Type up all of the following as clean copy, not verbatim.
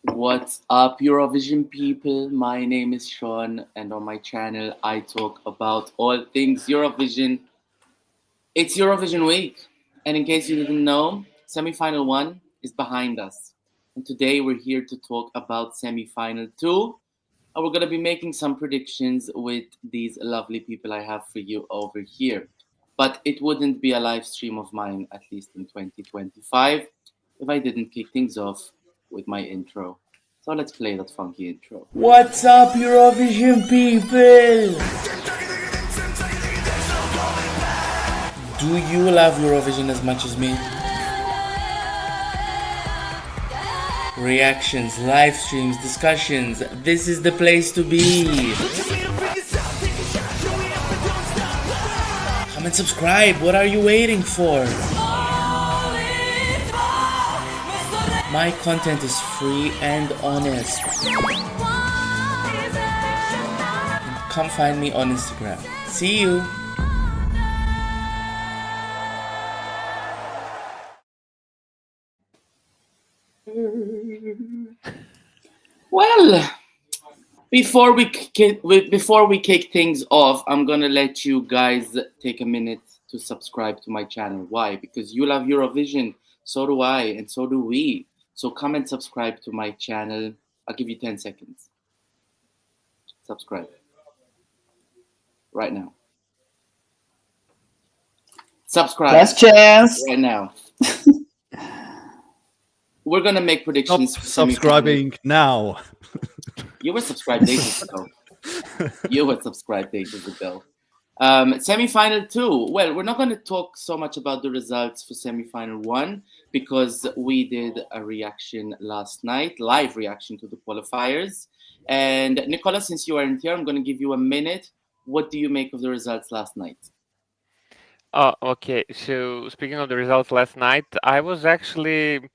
What's up, Eurovision people? My name is Sean, and on my channel, I talk about all things Eurovision. It's Eurovision week, and in case you didn't know, semi-final 1 is behind us. And today we're here to talk about semi-final 2, and we're going to be making some predictions with these lovely people I have for you over here. But it wouldn't be a live stream of mine, at least in 2025, if I didn't kick things off with my intro. So let's play that funky intro. What's up, Eurovision people? Do you love Eurovision as much as me? Reactions, live streams, discussions. This is the place to be. Come and subscribe. What are you waiting for? My content is free and honest. Come find me on Instagram. See you. Well, before we kick things off, I'm gonna let you guys take a minute to subscribe to my channel. Why? Because you love Eurovision, so do I, and so do we. So come and subscribe to my channel. I'll give you 10 seconds. Subscribe. Right now. Subscribe. Last chance. Right now. We're going to make predictions. Stop subscribing now. You were subscribed ages ago. Semi-final 2. Well, we're not going to talk so much about the results for semi-final 1 because we did a reaction last night, live reaction to the qualifiers. And Nicola, since you aren't here, I'm going to give you a minute. What do you make of the results last night? Oh, okay. So speaking of the results last night, I was actually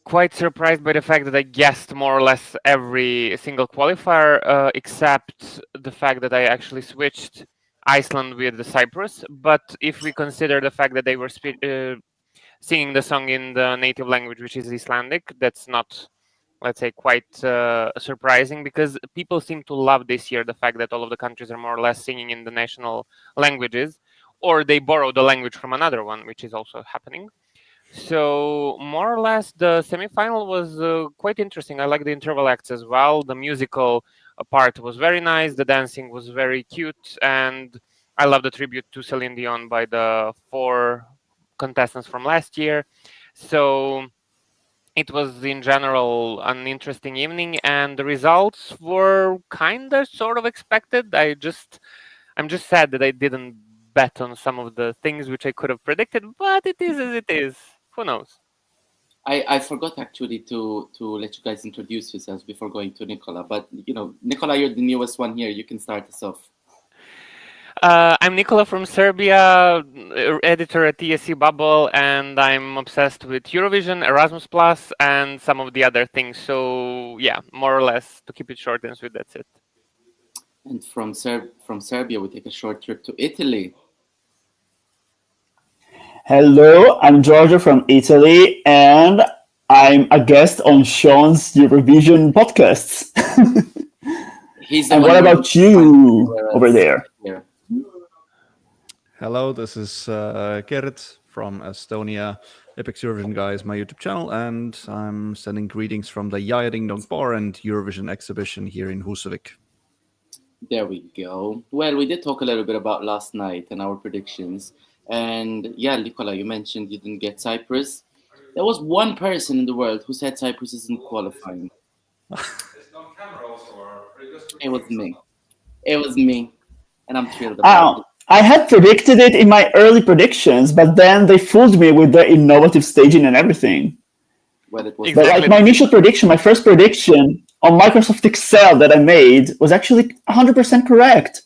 quite surprised by the fact that I guessed more or less every single qualifier, except the fact that I actually switched Iceland with the Cyprus. But if we consider the fact that they were singing the song in the native language, which is Icelandic, that's not, let's say, quite surprising, because people seem to love this year the fact that all of the countries are more or less singing in the national languages, or they borrow the language from another one, which is also happening. So more or less the semi-final was quite interesting. I like the interval acts as well. The musical part was very nice. The dancing was very cute, and I love the tribute to Celine Dion by the 4 contestants from last year. So it was in general an interesting evening, and the results were kind of sort of expected. I'm just sad that I didn't bet on some of the things which I could have predicted, but it is as it is. Who knows? I forgot actually to let you guys introduce yourselves before going to Nicola. But, Nicola, you're the newest one here. You can start us off. I'm Nicola from Serbia, editor at TSC Bubble, and I'm obsessed with Eurovision, Erasmus Plus, and some of the other things. So, yeah, more or less, to keep it short and sweet, that's it. And from Serbia, we take a short trip to Italy. Hello, I'm Giorgio from Italy, and I'm a guest on Sean's Eurovision podcasts. And what about you over there? Hello, this is Gerrit from Estonia. Epic Eurovision Guy is my YouTube channel, and I'm sending greetings from the Ja Ding Dong Bar and Eurovision exhibition here in Husavik. There we go. Well, we did talk a little bit about last night and our predictions. And yeah, Nicola, you mentioned you didn't get Cyprus. There was one person in the world who said Cyprus isn't qualifying. It was me. And I'm thrilled about it. I had predicted it in my early predictions, but then they fooled me with the innovative staging and everything. Well, it was But like my initial prediction, my first prediction on Microsoft Excel that I made was actually 100% correct.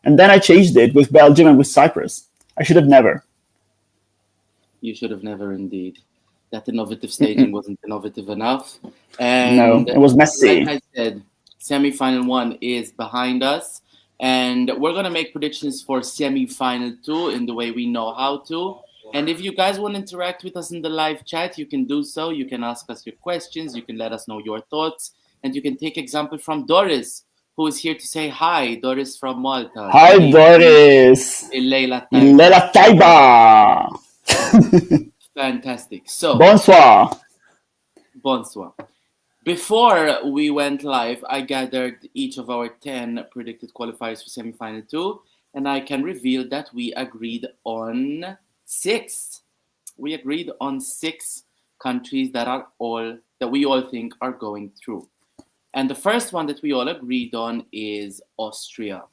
And then I changed it with Belgium and with Cyprus. I should have never. You should have never, indeed. That innovative staging wasn't innovative enough. And no, it was messy. Like I said, semi-final 1 is behind us. And we're going to make predictions for semi-final 2 in the way we know how to. And if you guys want to interact with us in the live chat, you can do so. You can ask us your questions. You can let us know your thoughts. And you can take example from Doris, who is here to say hi. Doris from Malta. Hi, Doris. Leila Taiba. Fantastic. So, bonsoir. Bonsoir. Before we went live, I gathered each of our 10 predicted qualifiers for semi-final 2, and I can reveal that we agreed on 6. We agreed on 6 countries that we all think are going through. And the first one that we all agreed on is Austria.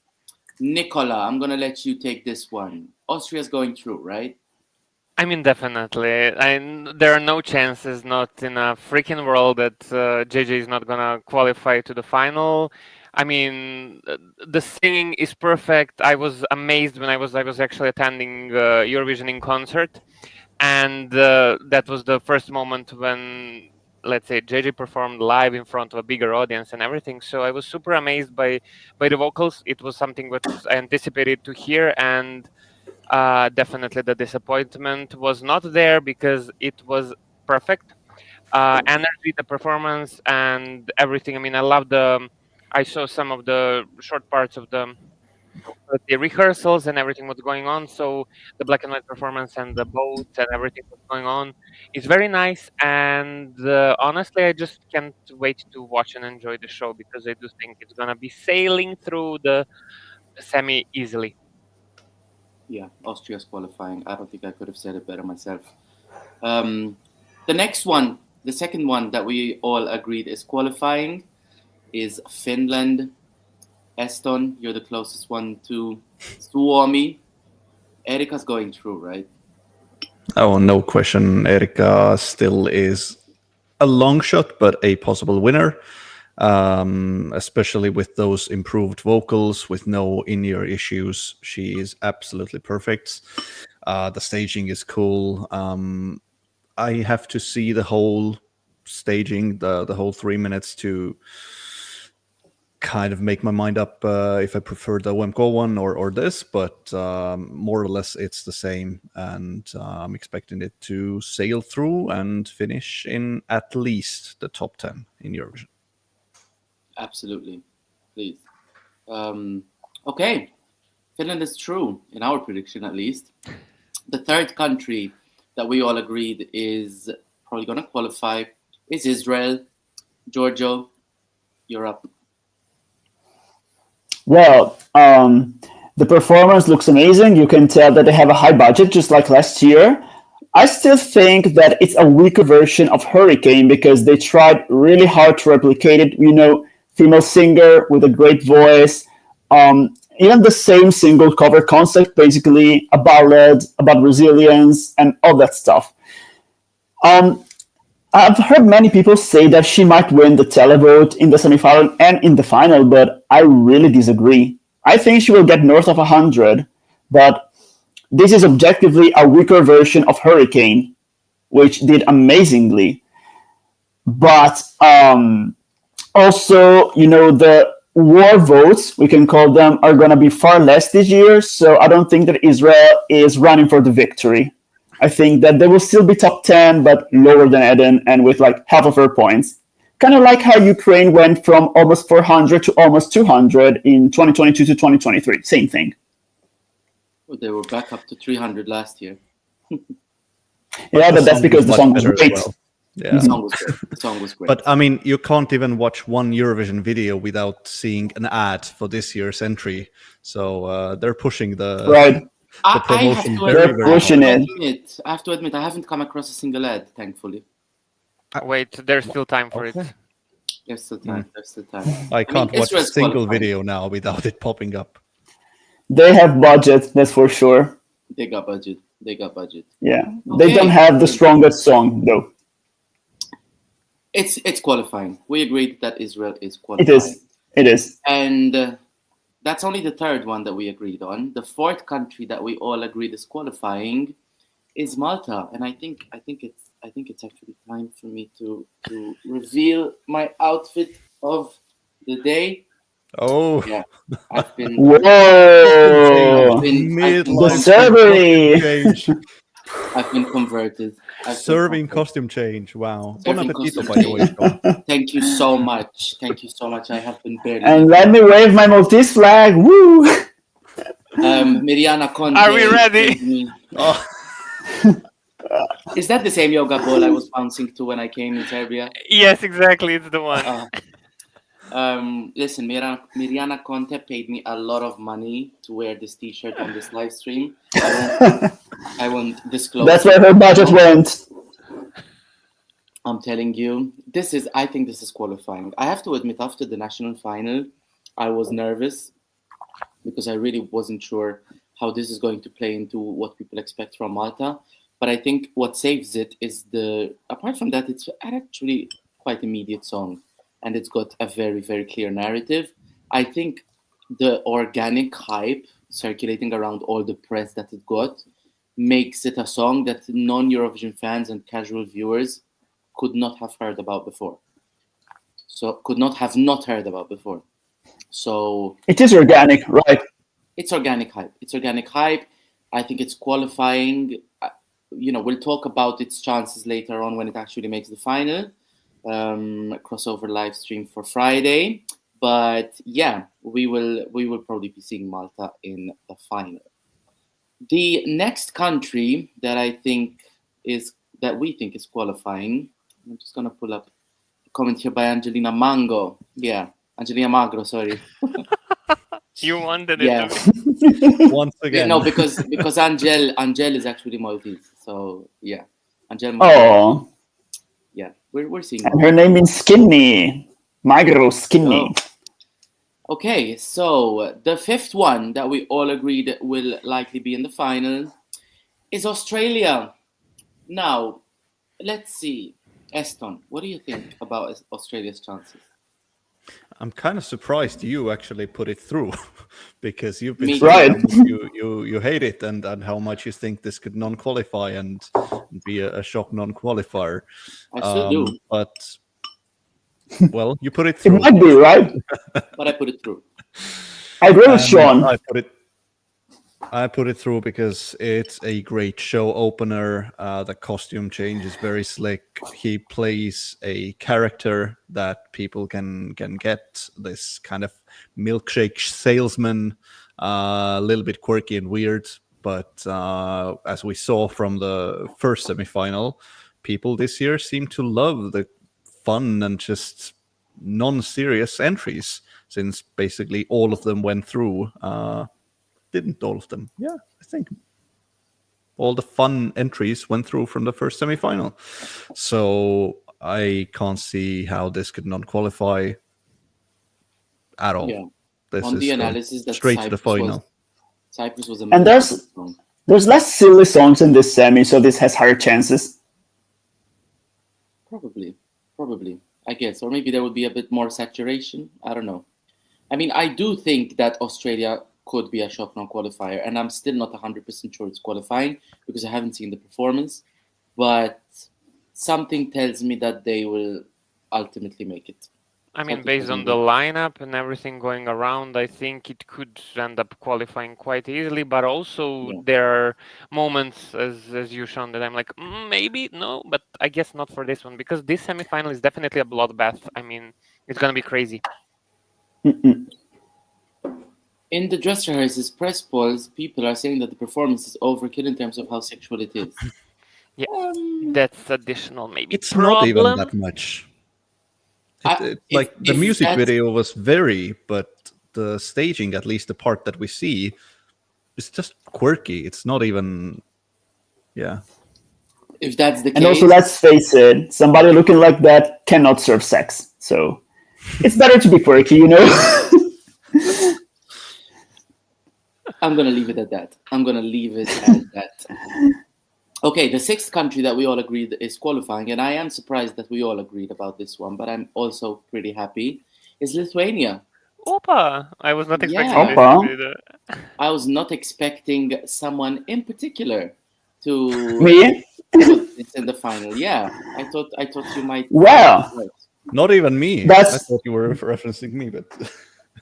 Nicola, I'm gonna let you take this one. Austria's going through, right? I mean, definitely. There are no chances, not in a freaking world, that JJ is not gonna qualify to the final. I mean, the singing is perfect. I was amazed when I was actually attending Eurovision in concert, and that was the first moment when, let's say, JJ performed live in front of a bigger audience and everything. So I was super amazed by the vocals. It was something that I anticipated to hear, and definitely the disappointment was not there because it was perfect. Energy, the performance, and everything. I mean, I saw some of the short parts of the rehearsals and everything was going on. So the black and white performance and the boats and everything was going on. It's very nice, and honestly, I just can't wait to watch and enjoy the show because I do think it's gonna be sailing through the semi easily. Yeah, Austria's qualifying. I don't think I could have said it better myself. The next one, the second one that we all agreed is qualifying is Finland. Eston, you're the closest one to Suomi. Erika's going through, right? Oh, no question. Erika still is a long shot, but a possible winner. Especially with those improved vocals, with no in-ear issues. She is absolutely perfect. The staging is cool. I have to see the whole staging, the whole 3 minutes to kind of make my mind up if I prefer the WMCO one or this, but more or less it's the same, and I'm expecting it to sail through and finish in at least the top 10 in Eurovision. Absolutely. Please. Okay. Finland is true, in our prediction at least. The third country that we all agreed is probably going to qualify is Israel. Giorgio, you're up. Well, the performance looks amazing. You can tell that they have a high budget, just like last year. I still think that it's a weaker version of Hurricane because they tried really hard to replicate it. You know, female singer with a great voice. Even the same single cover concept, basically a ballad about resilience and all that stuff. I've heard many people say that she might win the televote in the semifinal and in the final, but I really disagree. I think she will get north of 100, but this is objectively a weaker version of Hurricane, which did amazingly. But also, you know, the war votes, we can call them, are going to be far less this year, so I don't think that Israel is running for the victory. I think that they will still be top 10, but lower than Eden and with like half of her points. Kind of like how Ukraine went from almost 400 to almost 200 in 2022 to 2023. Same thing. Well, they were back up to 300 last year. Yeah, but that's because the song was great. Well. Yeah. The song was great. But I mean, you can't even watch one Eurovision video without seeing an ad for this year's entry. So they're pushing the right. The promotion I have to admit, I haven't come across a single ad, thankfully. Wait, there's still time for it. There's still time. I can't watch a single video now without it popping up. They have budget, that's for sure. They got budget. Yeah. Okay. They don't have the strongest song, though. It's qualifying. We agreed that Israel is qualifying. It is. And that's only the third one that we agreed on. The fourth country that we all agreed is qualifying is Malta, and I think it's actually time for me to reveal my outfit of the day. Oh, yeah! I've been the ceremony. I've been converted. Serving costume change. Wow. Bon Serving appetito, costume by the way, Sean. Thank you so much. Thank you so much. I have been barely. And let me wave my Maltese flag. Woo! Miriana Conte. Are we ready? Oh, Is that the same yoga ball I was bouncing to when I came in Serbia? Yes, exactly. It's the one. Listen, Miriana Conte paid me a lot of money to wear this T-shirt on this live stream. I won't disclose. That's where her budget went. I'm telling you, I think this is qualifying. I have to admit, after the national final, I was nervous because I really wasn't sure how this is going to play into what people expect from Malta. But I think what saves it is apart from that, it's actually quite immediate song. And it's got a very, very clear narrative. I think the organic hype circulating around all the press that it got makes it a song that non-Eurovision fans and casual viewers could not have heard about before. So could not have not heard about before. So it is organic, right? It's organic hype. It's organic hype. I think it's qualifying. We'll talk about its chances later on when it actually makes the final. Crossover live stream for Friday, but yeah, we will probably be seeing Malta in the final. The next country that we think is qualifying, I'm just gonna pull up a comment here by Angelina Magro, sorry. You wanted it. Yeah. Once again. No, because Angel is actually Maltese, so yeah, Angel. Oh. Yeah, we're seeing. And her name means skinny. Magro, skinny. Oh. Okay, so the fifth one that we all agreed will likely be in the final is Australia. Now, let's see. Eston, what do you think about Australia's chances? I'm kind of surprised you actually put it through because you've been right. You hate it and how much you think this could non-qualify and be a shock non-qualifier. I still do. But well, you put it through. It might be, right? But I put it through. I agree with Sean. I put it through because it's a great show opener. The costume change is very slick. He plays a character that people can get, this kind of milkshake salesman, a little bit quirky and weird. But as we saw from the first semifinal, people this year seem to love the fun and just non-serious entries, since basically all of them went through. Didn't all of them? Yeah, I think all the fun entries went through from the first semifinal. So I can't see how this could not qualify at all. Yeah. This On is the analysis that straight to the final. Cyprus was and there's less silly songs in this semi, so this has higher chances. Probably, I guess. Or maybe there would be a bit more saturation. I don't know. I mean, I do think that Australia could be a shock non-qualifier, and I'm still not 100% sure it's qualifying because I haven't seen the performance, but something tells me that they will ultimately make it. I mean, based on the lineup and everything going around, I think it could end up qualifying quite easily, but also there are moments, as you shown, that I'm like, maybe, no, but I guess not for this one, because this semifinal is definitely a bloodbath. I mean, it's going to be crazy. In the dress rehearsals press polls, people are saying that the performance is overkill in terms of how sexual it is. Yeah, that's additional maybe. It's not even that much. The music video was but the staging, at least the part that we see, is just quirky. It's not even, If that's the case. And also, let's face it, somebody looking like that cannot serve sex. So it's better to be quirky, you know? I'm going to leave it at that. Okay, the sixth country that we all agreed is qualifying, and I am surprised that we all agreed about this one, but I'm also pretty happy, is Lithuania. Opa! I was not expecting this. I was not expecting someone in particular to me it's in the final. Yeah, I thought you might. Well, not even me. I thought you were referencing me, but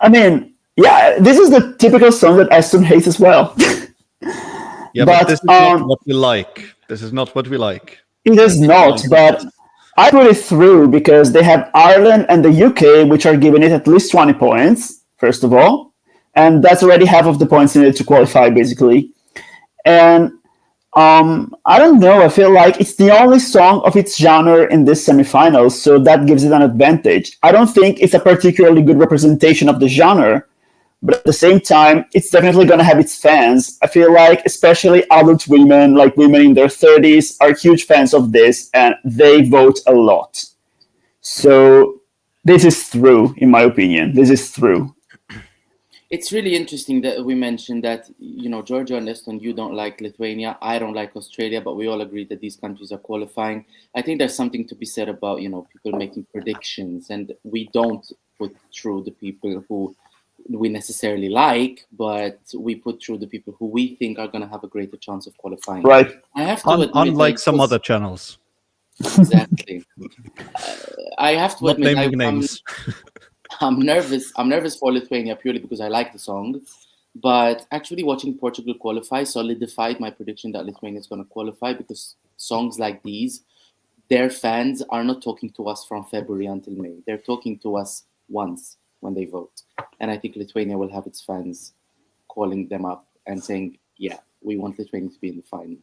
I mean, yeah, this is the typical song that Eston hates as well. Yeah, but this is not what we like. This is not what we like. It is not, but I put it through because they have Ireland and the UK, which are giving it at least 20 points, first of all. And that's already half of the points needed to qualify, basically. And I don't know. I feel like it's the only song of its genre in this semifinals, so that gives it an advantage. I don't think it's a particularly good representation of the genre, but at the same time, it's definitely going to have its fans. I feel like especially adult women, like women in their 30s, are huge fans of this, and they vote a lot. So this is through, in my opinion. This is through. It's really interesting that we mentioned that, Georgia and Estonia, you don't like Lithuania. I don't like Australia, but we all agree that these countries are qualifying. I think there's something to be said about, people making predictions, and we don't put through the people who we necessarily like, but we put through the people who we think are going to have a greater chance of qualifying. Right. I have to admit, unlike some other channels. Exactly. I have to Not admit, naming names. I'm nervous. I'm nervous for Lithuania purely because I like the song, but actually watching Portugal qualify solidified my prediction that Lithuania is going to qualify, because songs like these, their fans are not talking to us from February until May. They're talking to us once when they vote. And I think Lithuania will have its fans calling them up and saying, yeah, we want Lithuania to be in the final.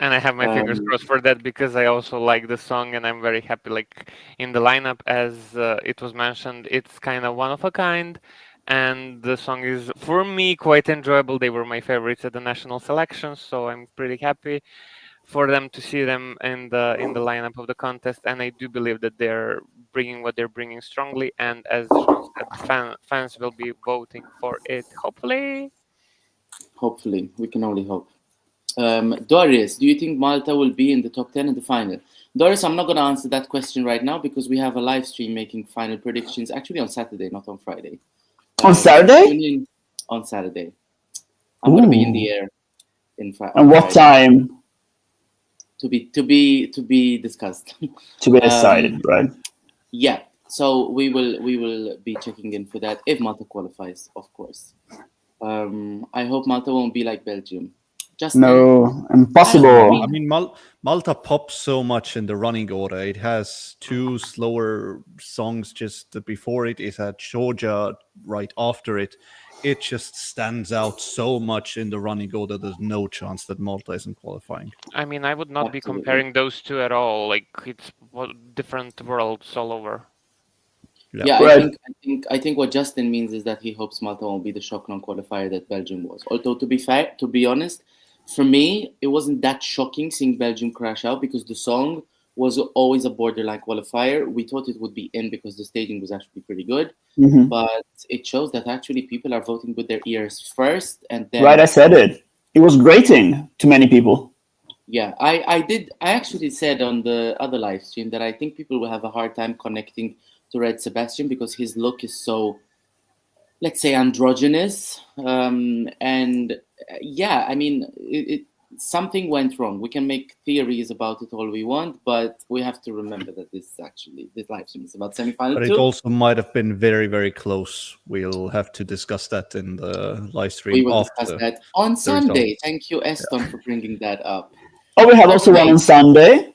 And I have my fingers crossed for that, because I also like the song, and I'm very happy. Like in the lineup, as it was mentioned, it's kind of one of a kind, and the song is, for me, quite enjoyable. They were my favorites at the national selections, so I'm pretty happy for them to see them in the lineup of the contest. And I do believe that they're bringing what they're bringing strongly, and as Sean said, fans will be voting for it. Hopefully, we can only hope. Doris, do you think Malta will be in the top 10 in the final? Doris, I'm not going to answer that question right now because we have a live stream making final predictions, actually on Saturday, not on Friday. On Saturday? On Saturday. I'm going to be in the air. And what time? To be discussed. To be decided, right? Yeah. So we will be checking in for that if Malta qualifies, of course. I hope Malta won't be like Belgium. No, impossible. I mean, Malta pops so much in the running order. It has two slower songs just before it. It had Georgia right after it. It just stands out so much in the running order. There's no chance that Malta isn't qualifying. I mean, I would not be comparing those two at all. Like, it's different worlds all over. Yeah, right. I think what Justin means is that he hopes Malta won't be the shock non-qualifier that Belgium was. Although, to be honest, for me, it wasn't that shocking seeing Belgium crash out, because the song was always a borderline qualifier. We thought it would be in because the staging was actually pretty good. Mm-hmm. But it shows that actually people are voting with their ears first, and then... Right, I said it. It was grating to many people. Yeah, I actually said on the other live stream that I think people will have a hard time connecting to Red Sebastian because his look is so, let's say, androgynous. And yeah, I mean, something went wrong. We can make theories about it all we want, but we have to remember that this live stream is about semifinal. But it also might have been very, very close. We'll have to discuss that in the live stream. We will discuss that on Sunday. Thank you, Eston, for bringing that up. Oh, we have also one on Sunday.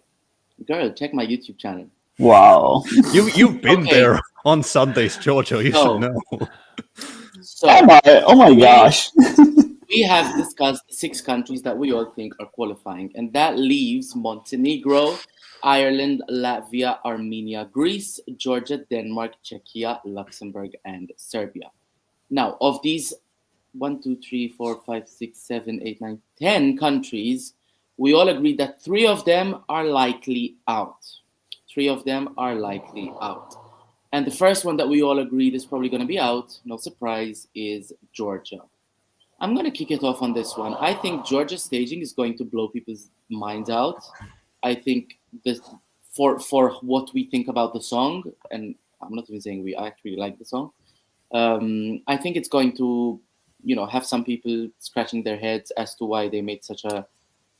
Girl, check my YouTube channel. Wow. You've been there on Sundays, Giorgio. You should know. So, oh my gosh. We have discussed 6 countries that we all think are qualifying, and that leaves Montenegro, Ireland, Latvia, Armenia, Greece, Georgia, Denmark, Czechia, Luxembourg, and Serbia. Now, of these 1, 2, 3, 4, 5, 6, 7, 8, 9, 10 countries, we all agree that 3 of them are likely out. 3 of them are likely out. And the first one that we all agreed is probably going to be out, no surprise, is Georgia. I'm going to kick it off on this one. I think Georgia's staging is going to blow people's minds out. I think this, for what we think about the song, and I'm not even saying I actually like the song, I think it's going to, have some people scratching their heads as to why they made such a,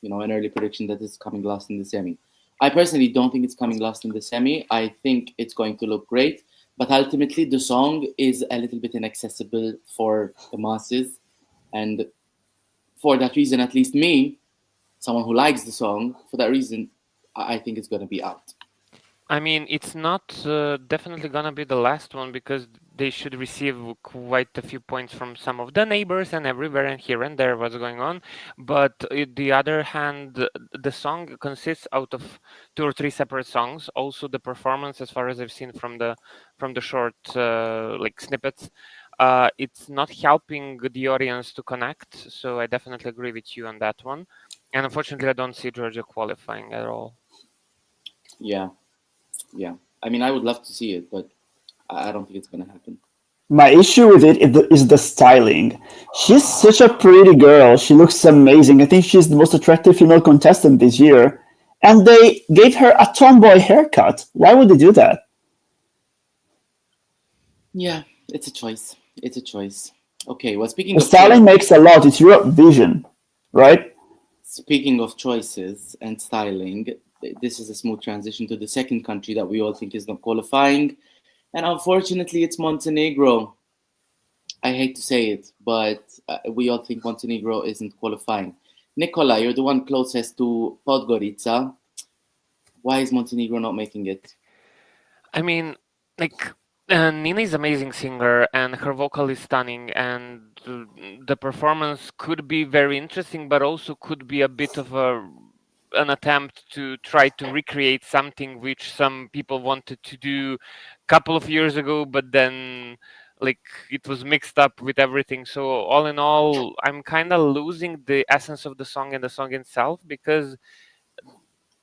an early prediction that it's coming last in the semi. I personally don't think it's coming last in the semi. I think it's going to look great, but ultimately the song is a little bit inaccessible for the masses. And for that reason, at least me, someone who likes the song. For that reason, I think it's going to be out. I mean, it's not definitely gonna be the last one, because they should receive quite a few points from some of the neighbors and everywhere and here and there what's going on. But on the other hand, the song consists out of 2 or 3 separate songs. Also, the performance, as far as I've seen from the short like snippets, it's not helping the audience to connect. So I definitely agree with you on that one. And unfortunately, I don't see Georgia qualifying at all. Yeah. I mean, I would love to see it, but I don't think it's going to happen. My issue with it is the styling. She's such a pretty girl. She looks amazing. I think she's the most attractive female contestant this year. And they gave her a tomboy haircut. Why would they do that? Yeah, it's a choice. Okay, well, speaking the of styling makes a lot. It's Eurovision, right? Speaking of choices and styling, this is a smooth transition to the second country that we all think is not qualifying. And unfortunately, it's Montenegro. I hate to say it, but we all think Montenegro isn't qualifying. Nicola, you're the one closest to Podgorica. Why is Montenegro not making it? I mean, like, Nina is an amazing singer, and her vocal is stunning, and the performance could be very interesting, but also could be a bit of an attempt to try to recreate something which some people wanted to do a couple of years ago, but then like it was mixed up with everything. So all in all, I'm kind of losing the essence of the song and the song itself, because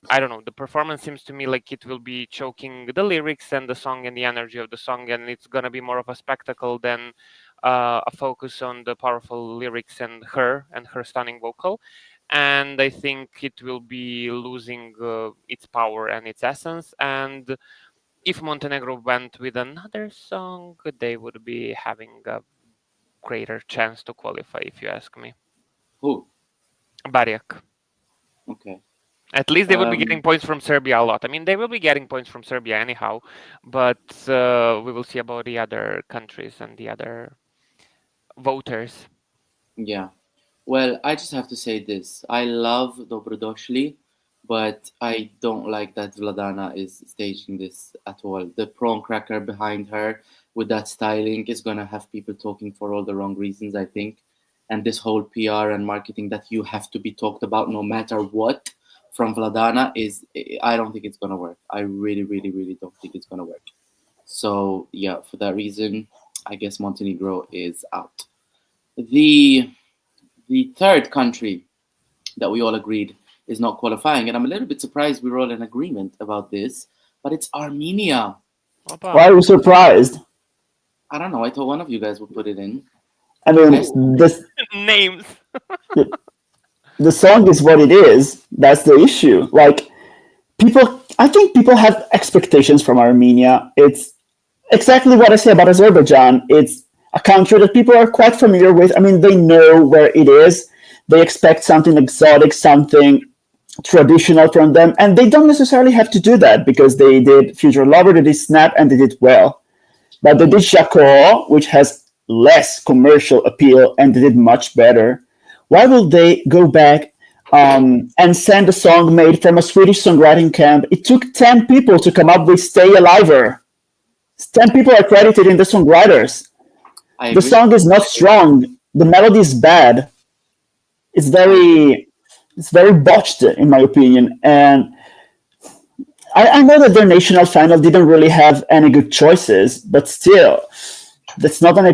I don't know, the performance seems to me like it will be choking the lyrics and the song and the energy of the song, and it's gonna be more of a spectacle than a focus on the powerful lyrics and her stunning vocal. And I think it will be losing its power and its essence. And if Montenegro went with another song, they would be having a greater chance to qualify, if you ask me. Who? Bariak. Okay. At least they would be getting points from Serbia a lot. I mean, they will be getting points from Serbia anyhow, but we will see about the other countries and the other voters. Yeah. Well, I just have to say this. I love Dobrodošli, but I don't like that Vladana is staging this at all. The prawn cracker behind her with that styling is going to have people talking for all the wrong reasons, I think. And this whole PR and marketing that you have to be talked about no matter what from Vladana I don't think it's going to work. I really, really, really don't think it's going to work. So, yeah, for that reason, I guess Montenegro is out. The third country that we all agreed is not qualifying, and I'm a little bit surprised we're all in agreement about this, but it's Armenia. Why are you surprised? I don't know. I thought one of you guys would put it in. I mean, this names. the song is what it is. That's the issue. Like, I think people have expectations from Armenia. It's exactly what I say about Azerbaijan. It's a country that people are quite familiar with. I mean, they know where it is. They expect something exotic, something traditional from them, and they don't necessarily have to do that, because they did Future Lover, they did Snap, and they did well. But they did Shako, which has less commercial appeal, and they did much better. Why will they go back and send a song made from a Swedish songwriting camp? It took 10 people to come up with Stay Aliver. 10 people are credited in the songwriters. The song is not strong. The melody is bad. It's very botched, in my opinion. And I know that their national final didn't really have any good choices, but still, that's not I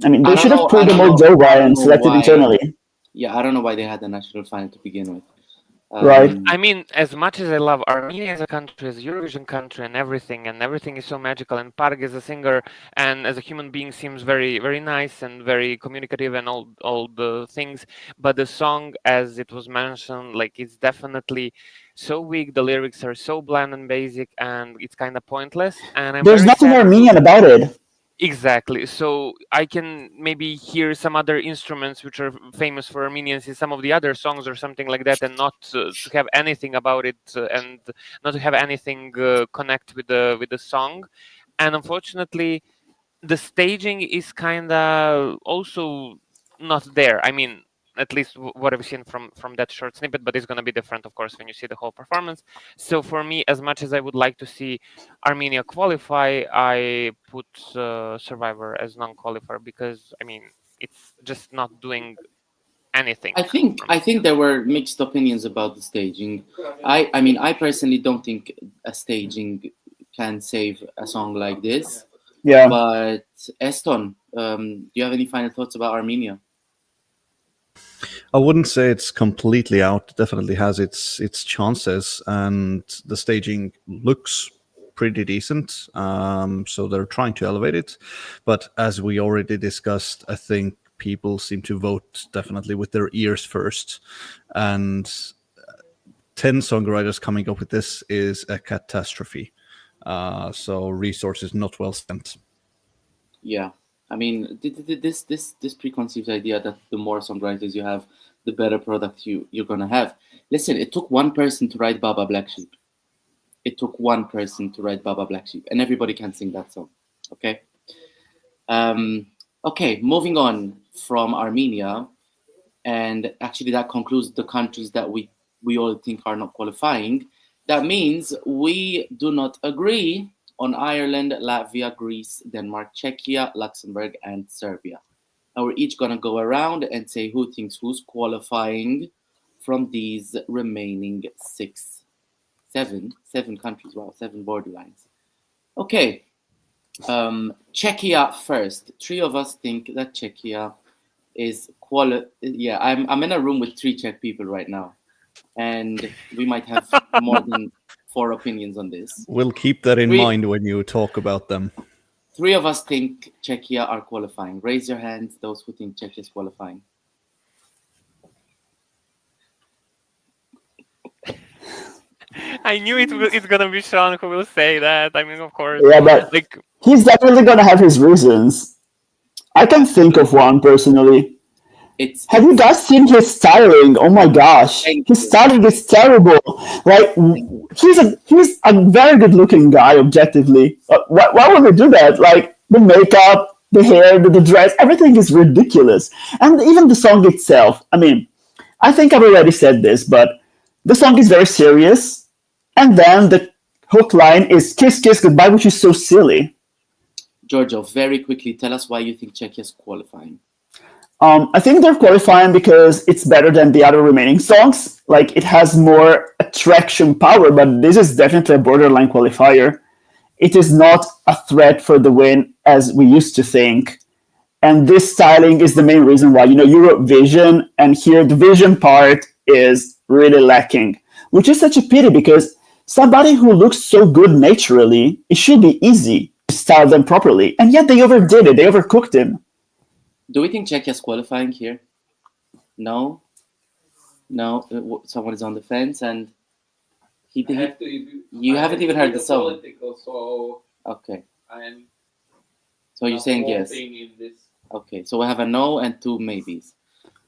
mean, they should have pulled the Moldova and selected internally. Yeah, I don't know why they had the national final to begin with. Right. I mean, as much as I love Armenia as a country, as a Eurovision country, and everything is so magical, and Parg as a singer and as a human being seems very, very nice and very communicative and all the things, but the song, as it was mentioned, like, it's definitely so weak. The lyrics are so bland and basic, and it's kind of pointless. And there's nothing Armenian about it. Exactly. So I can maybe hear some other instruments which are famous for Armenians in some of the other songs or something like that, and not to have anything about it, and not to have anything connect with the song. And unfortunately, the staging is kind of also not there. I mean, at least what I've seen from that short snippet, but it's going to be different, of course, when you see the whole performance. So for me, as much as I would like to see Armenia qualify, I put Survivor as non-qualifier, because I mean it's just not doing anything. I think there were mixed opinions about the staging. I mean, I personally don't think a staging can save a song like this. Yeah. But Eston, do you have any final thoughts about Armenia? I wouldn't say it's completely out. It definitely has its chances, and the staging looks pretty decent. So they're trying to elevate it. But as we already discussed, I think people seem to vote definitely with their ears first. And 10 songwriters coming up with this is a catastrophe. So resources not well spent. Yeah. I mean, this preconceived idea that the more songwriters you have, the better product you're going to have. Listen, it took one person to write Baba Black Sheep. It took one person to write Baba Black Sheep, and everybody can sing that song. Okay? Okay, moving on from Armenia, and actually that concludes the countries that we all think are not qualifying. That means we do not agree on Ireland, Latvia, Greece, Denmark, Czechia, Luxembourg, and Serbia. Now we're each going to go around and say who thinks who's qualifying from these remaining seven countries. Wow, 7 borderlines. Okay. Czechia first. 3 of us think that Czechia is Yeah, I'm in a room with 3 Czech people right now, and we might have more than 4 opinions on this. We'll keep that in mind when you talk about them. 3 of us think Czechia are qualifying. Raise your hands, those who think Czechia is qualifying. I knew it's gonna be Sean who will say that. I mean, of course. Yeah, but he's definitely gonna have his reasons. I can think of one personally. Have you guys seen his styling? Oh my gosh, his styling is terrible. Like he's a very good looking guy, objectively. Why would they do that? Like the makeup, the hair, the dress, everything is ridiculous. And even the song itself. I mean, I think I've already said this, but the song is very serious, and then the hook line is "kiss, kiss, goodbye," which is so silly. Giorgio, very quickly, tell us why you think Czechia is qualifying. I think they're qualifying because it's better than the other remaining songs. Like, it has more attraction power, but this is definitely a borderline qualifier. It is not a threat for the win as we used to think. And this styling is the main reason why, Eurovision, and here the vision part is really lacking, which is such a pity because somebody who looks so good naturally, it should be easy to style them properly. And yet they overdid it. They overcooked him. Do we think Czechia is qualifying here? No? No? Someone is on the fence and you haven't even heard the song. So okay. So you're saying yes? Okay, so we have a no and 2 maybes.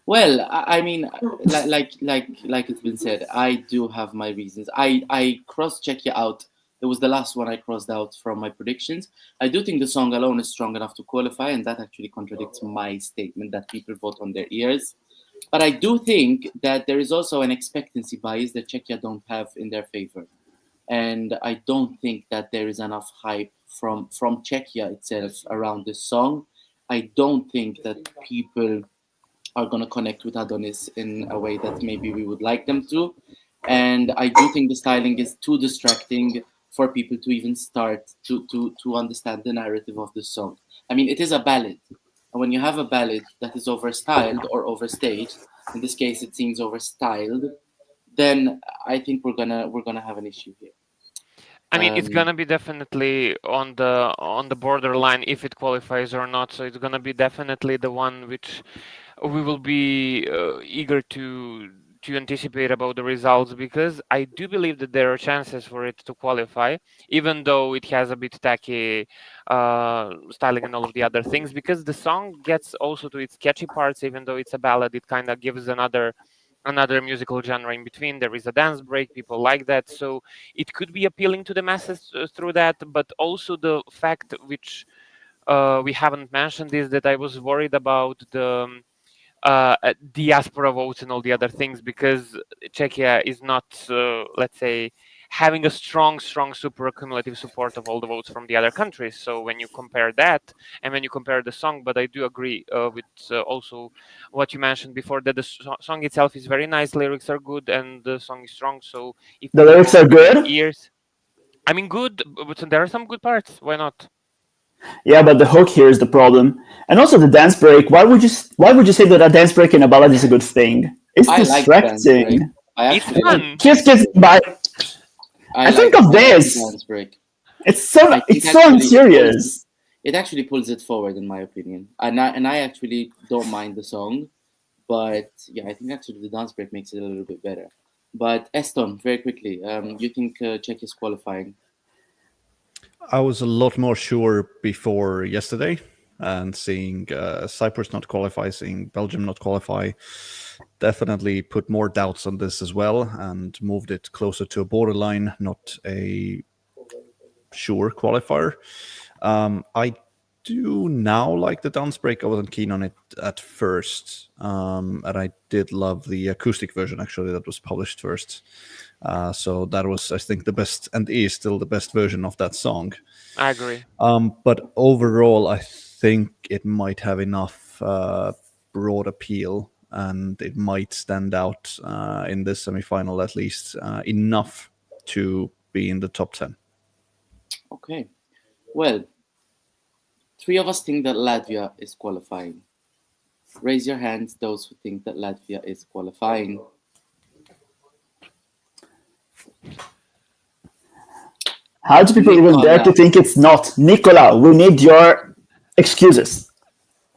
Well, I mean, like it's been said, I do have my reasons. I crossed Czechia out. It was the last one I crossed out from my predictions. I do think the song alone is strong enough to qualify, and that actually contradicts my statement that people vote on their ears. But I do think that there is also an expectancy bias that Czechia don't have in their favor. And I don't think that there is enough hype from Czechia itself around this song. I don't think that people are going to connect with adonxs in a way that maybe we would like them to. And I do think the styling is too distracting for people to even start to understand the narrative of the song. I mean, it is a ballad. And when you have a ballad that is overstyled or overstaged, in this case it seems overstyled, then I think we're gonna have an issue here. I mean, it's gonna be definitely on the borderline if it qualifies or not. So it's gonna be definitely the one which we will be eager to anticipate about the results, because I do believe that there are chances for it to qualify, even though it has a bit tacky styling and all of the other things, because the song gets also to its catchy parts. Even though it's a ballad, it kind of gives another musical genre in between. There is a dance break, people like that, so it could be appealing to the masses through that. But also the fact which we haven't mentioned is that I was worried about diaspora votes and all the other things, because Czechia is not, let's say, having a strong super cumulative support of all the votes from the other countries. So when you compare that, and when you compare the song, but I do agree with also what you mentioned before, that the song itself is very nice, lyrics are good, and the song is strong. So if the lyrics are good, ears, I mean, good, but there are some good parts. Why not? Yeah, but the hook here is the problem, and also the dance break. Why would you say that a dance break in a ballad is a good thing? It's distracting. It's fun. Kiss, bye. I think of this. Dance break. It's so unserious. It actually pulls it forward, in my opinion, and I actually don't mind the song, but yeah, I think actually the dance break makes it a little bit better. But Eston, very quickly, you think Czech is qualifying? I was a lot more sure before yesterday, and seeing Cyprus not qualify, seeing Belgium not qualify, definitely put more doubts on this as well, and moved it closer to a borderline, not a sure qualifier. I do now like the dance break. I wasn't keen on it at first, and I did love the acoustic version, actually, that was published first. So that was, I think, the best, and is still the best version of that song. I agree. But overall, I think it might have enough broad appeal, and it might stand out in this semi-final, at least enough to be in the top 10. Okay. Well, 3 of us think that Latvia is qualifying. Raise your hands, those who think that Latvia is qualifying. How do people even dare to think it's not? Nicola, we need your excuses.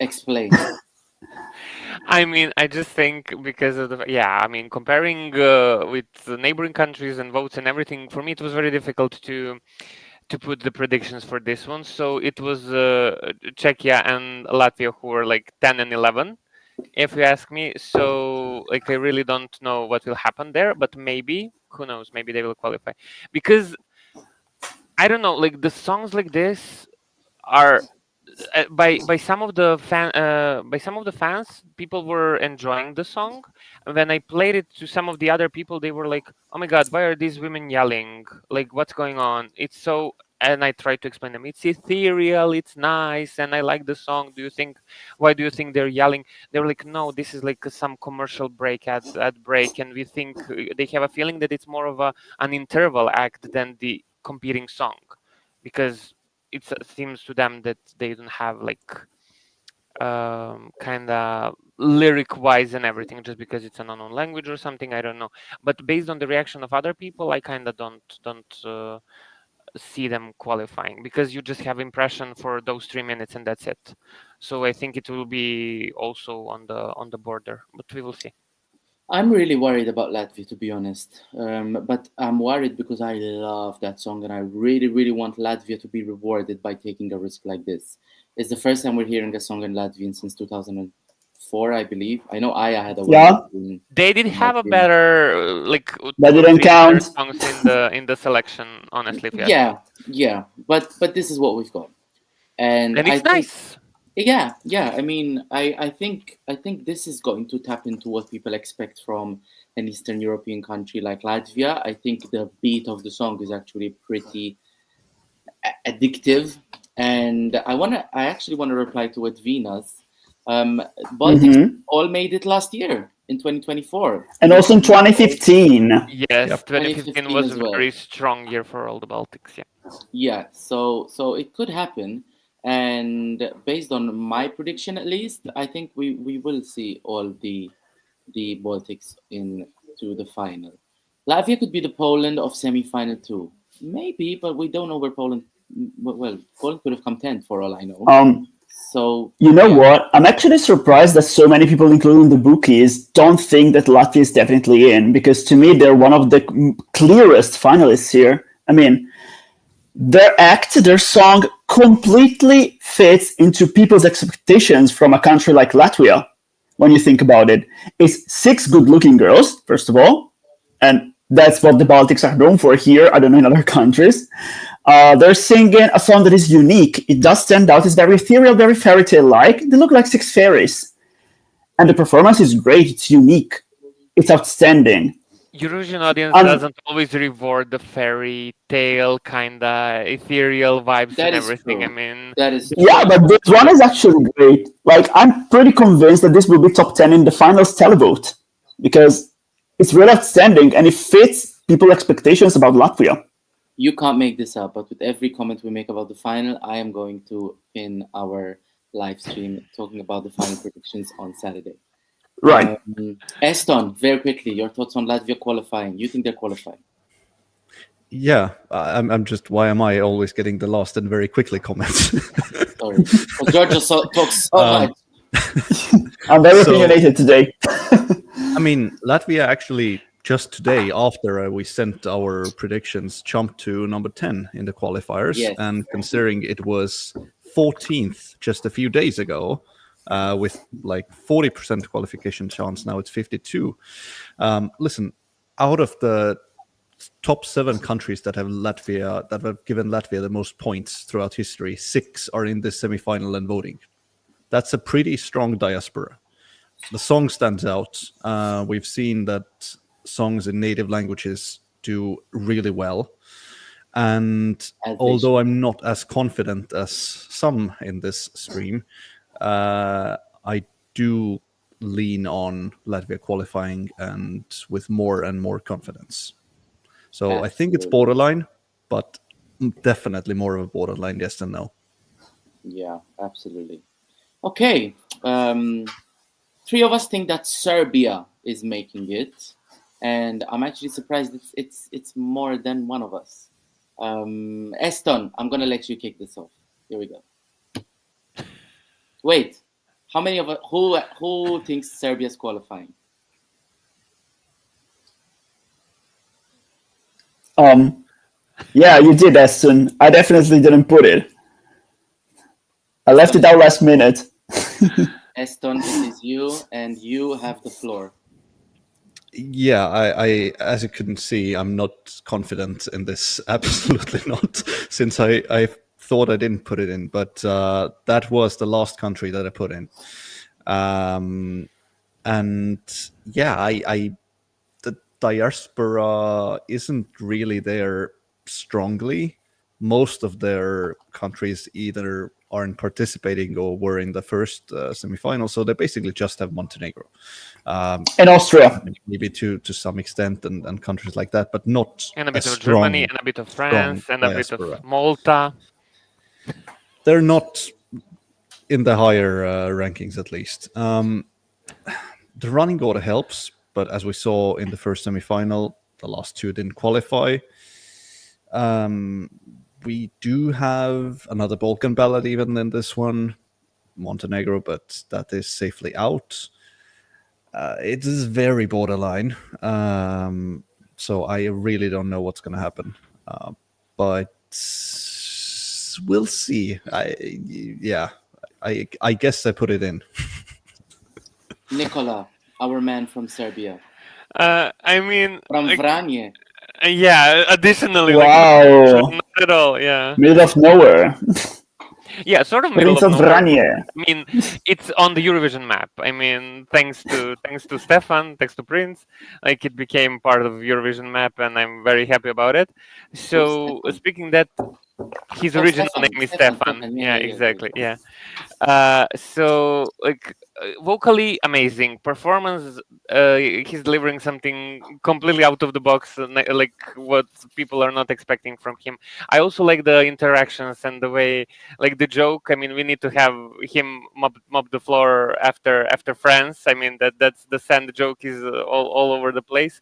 Explain. I mean, I just think because of comparing with the neighboring countries and votes and everything, for me it was very difficult to put the predictions for this one. So it was Czechia and Latvia who were like 10 and 11, if you ask me. So like I really don't know what will happen there, but maybe, who knows, maybe they will qualify. Because I don't know, like the songs like this are by some of the fans, people were enjoying the song. And when I played it to some of the other people, they were like, "Oh my God, why are these women yelling? Like, what's going on? It's so." And I tried to explain them. It's ethereal. It's nice, and I like the song. Why do you think they're yelling? They were like, "No, this is like some commercial break ad break, and we think they have a feeling that it's more of an interval act than the competing song, because it seems to them that they don't have like kind of lyric wise and everything, just because it's an unknown language or something. I don't know, but based on the reaction of other people, I kind of don't see them qualifying, because you just have impression for those 3 minutes and that's it. So I think it will be also on the border, but we will see. I'm really worried about Latvia, to be honest. But I'm worried because I love that song, and I really, really want Latvia to be rewarded by taking a risk like this. It's the first time we're hearing a song in Latvian since 2004, I believe. I know Aya had a They did have a better that didn't count songs in the selection, honestly. Yeah. But this is what we've got, and it's nice. Yeah. I mean, I think this is going to tap into what people expect from an Eastern European country like Latvia. I think the beat of the song is actually pretty addictive, and I actually want to reply to what Venus. Baltics all made it last year in 2024, and also in 2015. Yes, 2015 was a very strong year for all the Baltics. Yeah. So it could happen. And based on my prediction, at least, I think we will see all the Baltics into the final. Latvia could be the Poland of semi-final too, maybe, but we don't know where Poland. Well, Poland could have come 10th for all I know. So you know what? I'm actually surprised that so many people, including the bookies, don't think that Latvia is definitely in, because to me they're one of the clearest finalists here. I mean, their song completely fits into people's expectations from a country like Latvia. When you think about it, it's 6 good-looking girls, first of all, and that's what the Baltics are known for here. I don't know in other countries. They're singing a song that is unique. It does stand out. It's very ethereal, very fairy tale-like. They look like 6 fairies. and the performance is great. It's unique. It's outstanding. Eurovision audience doesn't always reward the fairy tale kind of ethereal vibes and everything. True. I mean, that is true. Yeah, but this one is actually great. Like, I'm pretty convinced that this will be top 10 in the finals televote because it's really outstanding and it fits people's expectations about Latvia. You can't make this up, but with every comment we make about the final, I am going to pin our live stream talking about the final predictions on Saturday. Right. Eston, very quickly, your thoughts on Latvia qualifying. You think they're qualifying? Yeah, I'm just, why am I always getting the last and very quickly comments? Sorry. Well, Georgia talks so much. I'm very opinionated today. I mean, Latvia actually, just today, after we sent our predictions, jumped to number 10 in the qualifiers. Yes. And considering it was 14th just a few days ago, with like 40% qualification chance, now it's 52. Listen, out of the top 7 countries that have given Latvia the most points throughout history, 6 are in this semi-final and voting. That's a pretty strong diaspora. The song stands out. We've seen that songs in native languages do really well. And although I'm not as confident as some in this stream, I do lean on Latvia qualifying and with more and more confidence. So absolutely. I think it's borderline, but definitely more of a borderline yes than no. Yeah, absolutely. Okay. 3 of us think that Serbia is making it. And I'm actually surprised it's more than one of us. Eston, I'm going to let you kick this off. Here we go. Wait. How many of us, who thinks Serbia's qualifying? Yeah, you did, Eston. I definitely didn't put it. I left it out last minute. Eston, it is you, and you have the floor. Yeah, I as you couldn't see, I'm not confident in this. Absolutely not, since I thought I didn't put it in, but that was the last country that I put in. And yeah, the diaspora isn't really there strongly. Most of their countries either aren't participating or were in the first semifinal, so they basically just have Montenegro. And Austria. Maybe to some extent, and countries like that, but not and a bit of Germany, and a bit of France, and a bit of Malta. They're not in the higher rankings, at least. The running order helps, but as we saw in the first semifinal, the last 2 didn't qualify. We do have another Balkan ballad even in this one, Montenegro, but that is safely out. It is very borderline, so I really don't know what's going to happen. But we'll see. I guess I put it in. Nikola, our man from Serbia. I mean, from Vranje. Yeah, additionally, wow. Not at all, yeah. Middle of nowhere. Yeah, sort of middle Prince of nowhere. Vranje. I mean, it's on the Eurovision map. I mean, thanks to Stefan, thanks to Prince, like it became part of Eurovision map, and I'm very happy about it. So speaking that, his original name is Stefan. Yeah, exactly. Yeah. So like vocally amazing performance. He's delivering something completely out of the box, like what people are not expecting from him. I also like the interactions and the way, like the joke. I mean, we need to have him mop the floor after France. I mean, that's the sand joke is all over the place.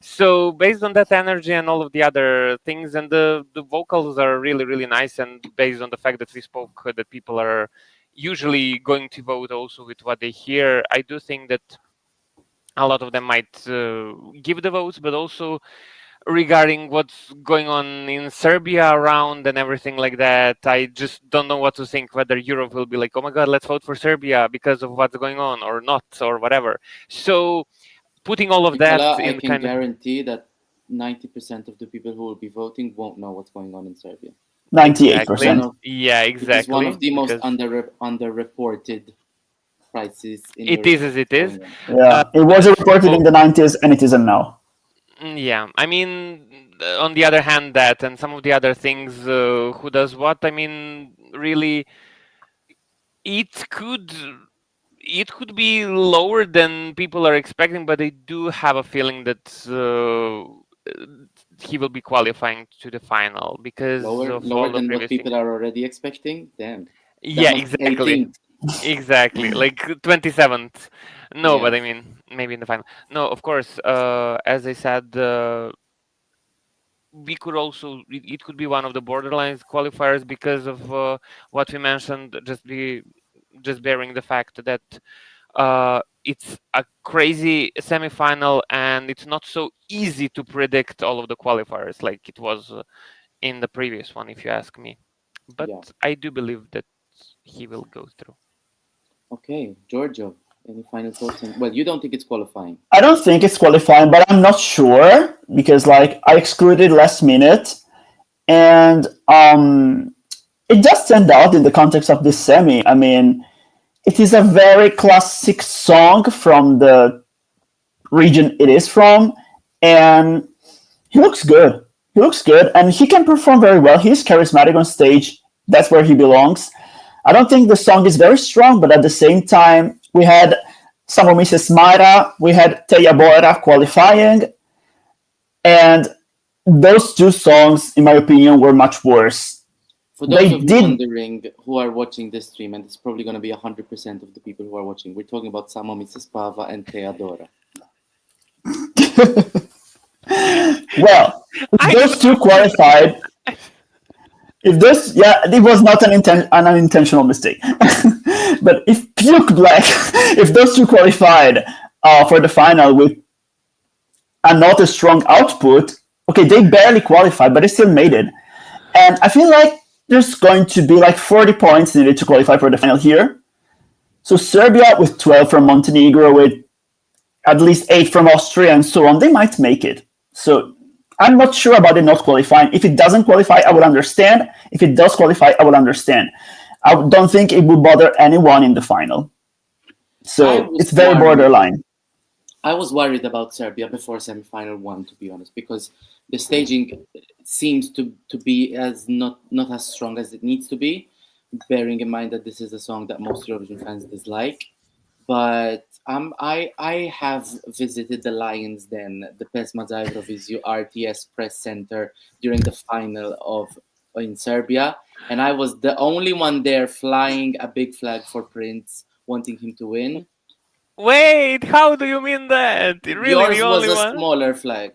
So based on that energy and all of the other things, and the vocals are really, really nice, and based on the fact that we spoke that people are usually going to vote also with what they hear, I do think that a lot of them might give the votes, but also regarding what's going on in Serbia around and everything like that, I just don't know what to think, whether Europe will be like, oh my God, let's vote for Serbia because of what's going on or not, or whatever. So putting all of that in, I can guarantee that 90% of the people who will be voting won't know what's going on in Serbia. 98%. Yeah, exactly. It's one of the most underreported crisis. It is as it is. Yeah, it was reported in the 90s, and it isn't now. Yeah, I mean, on the other hand, that and some of the other things, who does what? I mean, really, it could be lower than people are expecting, but I do have a feeling that he will be qualifying to the final because lower than what people are already expecting. Damn. Yeah, exactly. Exactly, like 27th. No, but I mean, maybe in the final. No, of course. As I said, we could also it could be one of the borderline qualifiers because of what we mentioned. Just bearing the fact that it's a crazy semifinal and it's not so easy to predict all of the qualifiers like it was in the previous one, if you ask me. But I do believe that he will go through. Okay, Giorgio, any final thoughts? Well, you don't think it's qualifying? I don't think it's qualifying, but I'm not sure because, like, I excluded last minute, and it does stand out in the context of this semi. I mean, it is a very classic song from the region it is from, and he looks good. He looks good, and he can perform very well. He's charismatic on stage. That's where he belongs. I don't think the song is very strong, but at the same time, we had Mrs. Myra, we had Theo Evan qualifying, and those two songs, in my opinion, were much worse. For those of you wondering who are watching this stream, and it's probably going to be 100% of the people who are watching, we're talking about Mrs. Pava and Theodora. Well, those two qualified. If this, it was not an unintentional mistake. But if Puke Black, if those two qualified for the final with a not a strong output, okay, they barely qualified, but they still made it. And I feel like there's going to be like 40 points needed to qualify for the final here. So Serbia with 12 from Montenegro, with at least 8 from Austria and so on, they might make it. So I'm not sure about it not qualifying. If it doesn't qualify, I will understand. If it does qualify, I will understand. I don't think it will bother anyone in the final. So it's very borderline. I was worried about Serbia before semifinal 1, to be honest, because the staging seems to be not as strong as it needs to be, bearing in mind that this is a song that most Eurovision fans dislike. But I have visited the Lions Den, the Pesma Eurovision RTS Press Center during the final in Serbia, and I was the only one there flying a big flag for Prince, wanting him to win. Wait, how do you mean that? Really, yours was a smaller flag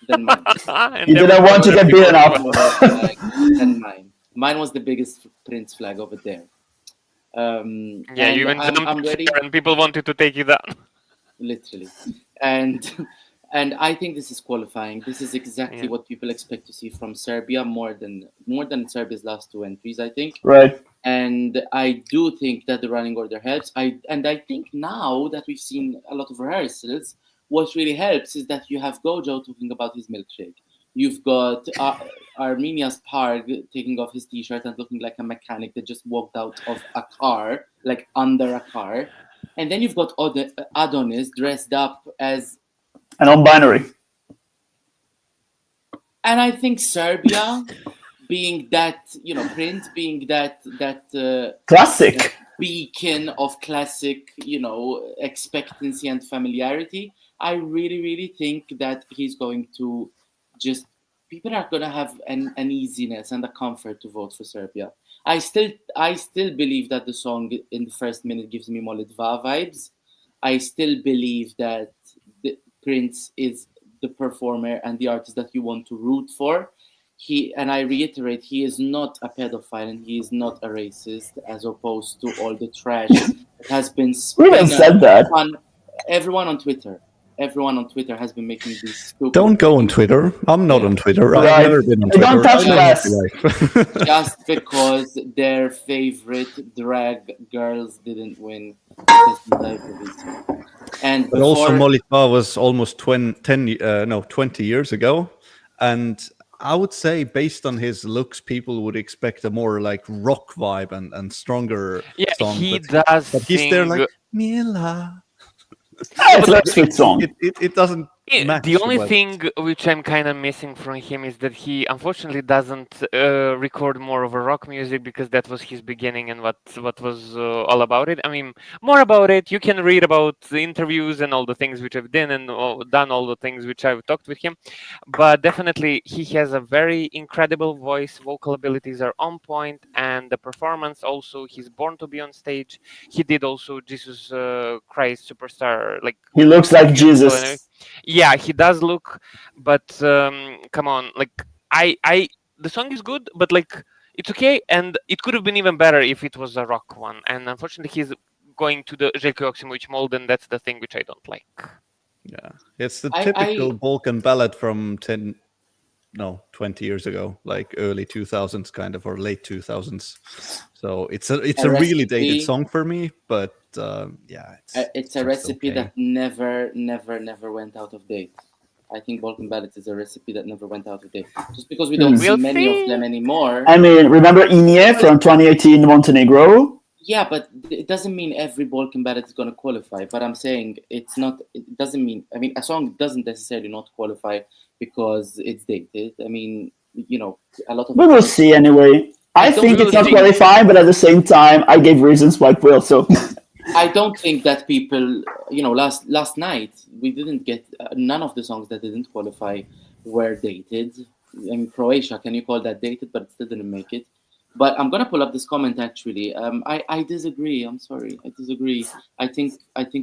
than mine. You didn't want to get beaten up. Than mine. Mine was the biggest Prince flag over there. You even jumped ready, and people wanted to take you down. Literally, and I think this is qualifying. This is exactly what people expect to see from Serbia, more than Serbia's last 2 entries, I think. Right. And I do think that the running order helps. I think now that we've seen a lot of rehearsals, what really helps is that you have Gojo talking about his milkshake. You've got Armenia's Parg taking off his t-shirt and looking like a mechanic that just walked out of a car, like under a car. And then you've got Adonis dressed up as a non-binary. And I think Serbia, being that, Prince being that classic beacon of classic, expectancy and familiarity, I really, really think that he's going to people are going to have an easiness and a comfort to vote for Serbia. I still believe that the song in the first minute gives me Molitva vibes. I still believe that Prince is the performer and the artist that you want to root for. And I reiterate, he is not a pedophile and he is not a racist, as opposed to all the trash that has been even said that on everyone on Twitter. Everyone on Twitter has been making these stupid. Don't go on Twitter. I'm not on Twitter. Right. I've never been on Twitter. Don't touch us. Just because their favorite drag girls didn't win. And also Molitva was almost 20 years ago, and I would say, based on his looks, people would expect a more like rock vibe and stronger song. He does but he's sing. there like Mila. It's a very sweet song. It doesn't match. The only thing which I'm kind of missing from him is that he unfortunately doesn't record more of a rock music, because that was his beginning and what was all about it. I mean, more about it, you can read about the interviews and all the things which I've done and done all the things which I've talked with him. But definitely he has a very incredible voice, vocal abilities are on point, and the performance also, he's born to be on stage. He did also Jesus Christ Superstar, like he looks like Jesus. Yeah, he does look, but come on, like the song is good, but like it's okay, and it could have been even better if it was a rock one. And unfortunately, he's going to the Željko Joksimović mold, and that's the thing which I don't like. Yeah, it's the typical Balkan ballad from 20 years ago, like early 2000s kind of, or late 2000s. So it's a really dated song for me, but yeah, it's a recipe that never went out of date. I think Balkan ballads is a recipe that never went out of date. Just because we don't see many of them anymore. I mean, remember Inje from 2018 Montenegro? Yeah, but it doesn't mean every Balkan ballad is going to qualify. But I'm saying it doesn't mean, I mean, a song doesn't necessarily not qualify because it's dated. I mean, you know, a lot of... We will see anyway. I think it's not qualifying, but at the same time, I gave reasons why it will, so... I don't think that people, you know, last night, we didn't get, none of the songs that didn't qualify were dated. I mean, Croatia, can you call that dated? But it still didn't make it. But I'm going to pull up this comment, actually. I disagree. I'm sorry. I disagree. I think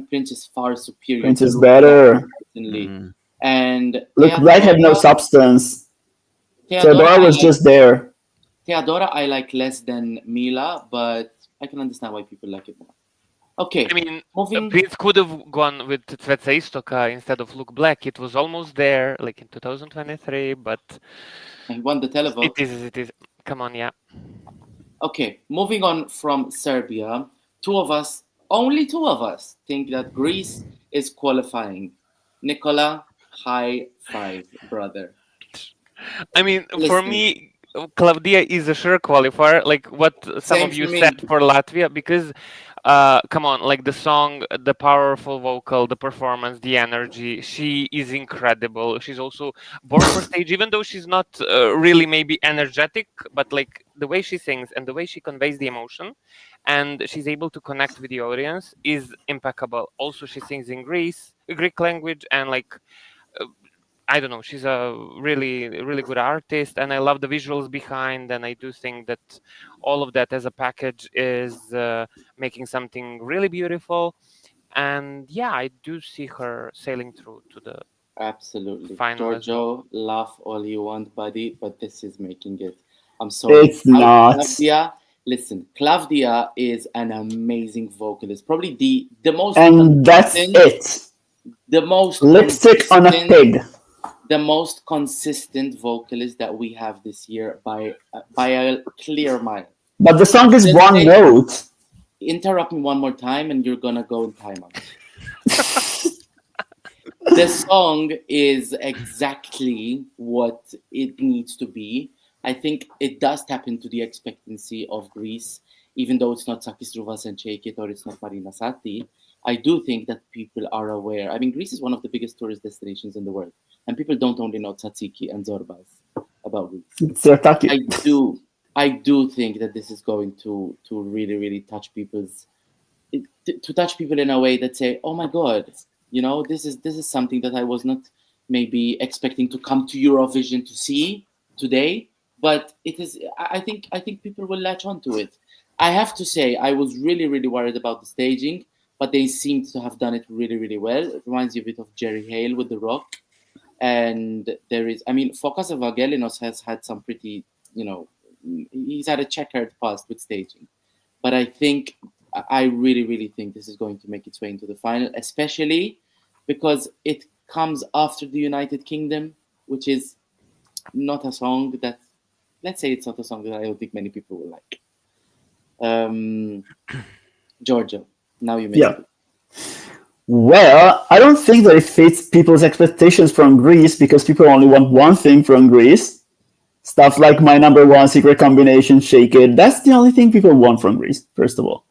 Prince is far superior. Prince is better. And look, Black had no substance. Theodora was just there. Theodora I like less than Mila, but I can understand why people like it more. Okay. I mean, Prince could have gone with Cveca Istoka instead of Look Black. It was almost there, like in 2023, but... He won the televote. It is. Come on, yeah. Okay, moving on from Serbia, only two of us, think that Greece is qualifying. Nicola, high five, brother. I mean, for me, Claudia is a sure qualifier, like what some of you said for Latvia, because come on, like the song, the powerful vocal, the performance, the energy, she is incredible. She's also born for stage, even though she's not really maybe energetic, but like the way she sings and the way she conveys the emotion, and she's able to connect with the audience is impeccable. Also, she sings in Greek language, and like I don't know, she's a really, really good artist, and I love the visuals behind, and I do think that all of that as a package is making something really beautiful. And yeah, I do see her sailing through to the final. Giorgio, laugh all you want, buddy, but this is making it. I'm sorry. It's not. Claudia, listen, Claudia is an amazing vocalist, probably the most... And that's it. The most... Lipstick on a pig. The most consistent vocalist that we have this year by a clear mile. But the song is one note. Interrupt me one more time and you're gonna go in timeout. The song is exactly what it needs to be. I think it does tap into the expectancy of Greece, even though it's not Sakis Ruvas and Shake It or it's not Marina Satti. I do think that people are aware. I mean, Greece is one of the biggest tourist destinations in the world. And people don't only know Tzatziki and Zorbas about Greece. I do think that this is going to really, really touch people in a way that say, oh my God, you know, this is something that I was not maybe expecting to come to Eurovision to see today. But it is. I think people will latch onto it. I have to say, I was really, really worried about the staging, but they seem to have done it really, really well. It reminds you a bit of Jerry Hale with The Rock. And there is, I mean, Fokas Evangelinos has had some pretty, you know, he's had a checkered past with staging. But I really, really think this is going to make its way into the final, especially because it comes after the United Kingdom, which is not a song that, let's say it's not a song that I don't think many people will like. Giorgio, now you may speak. Well, I don't think that it fits people's expectations from Greece because people only want one thing from Greece. Stuff like My Number One, Secret Combination, Shake It. That's the only thing people want from Greece, first of all.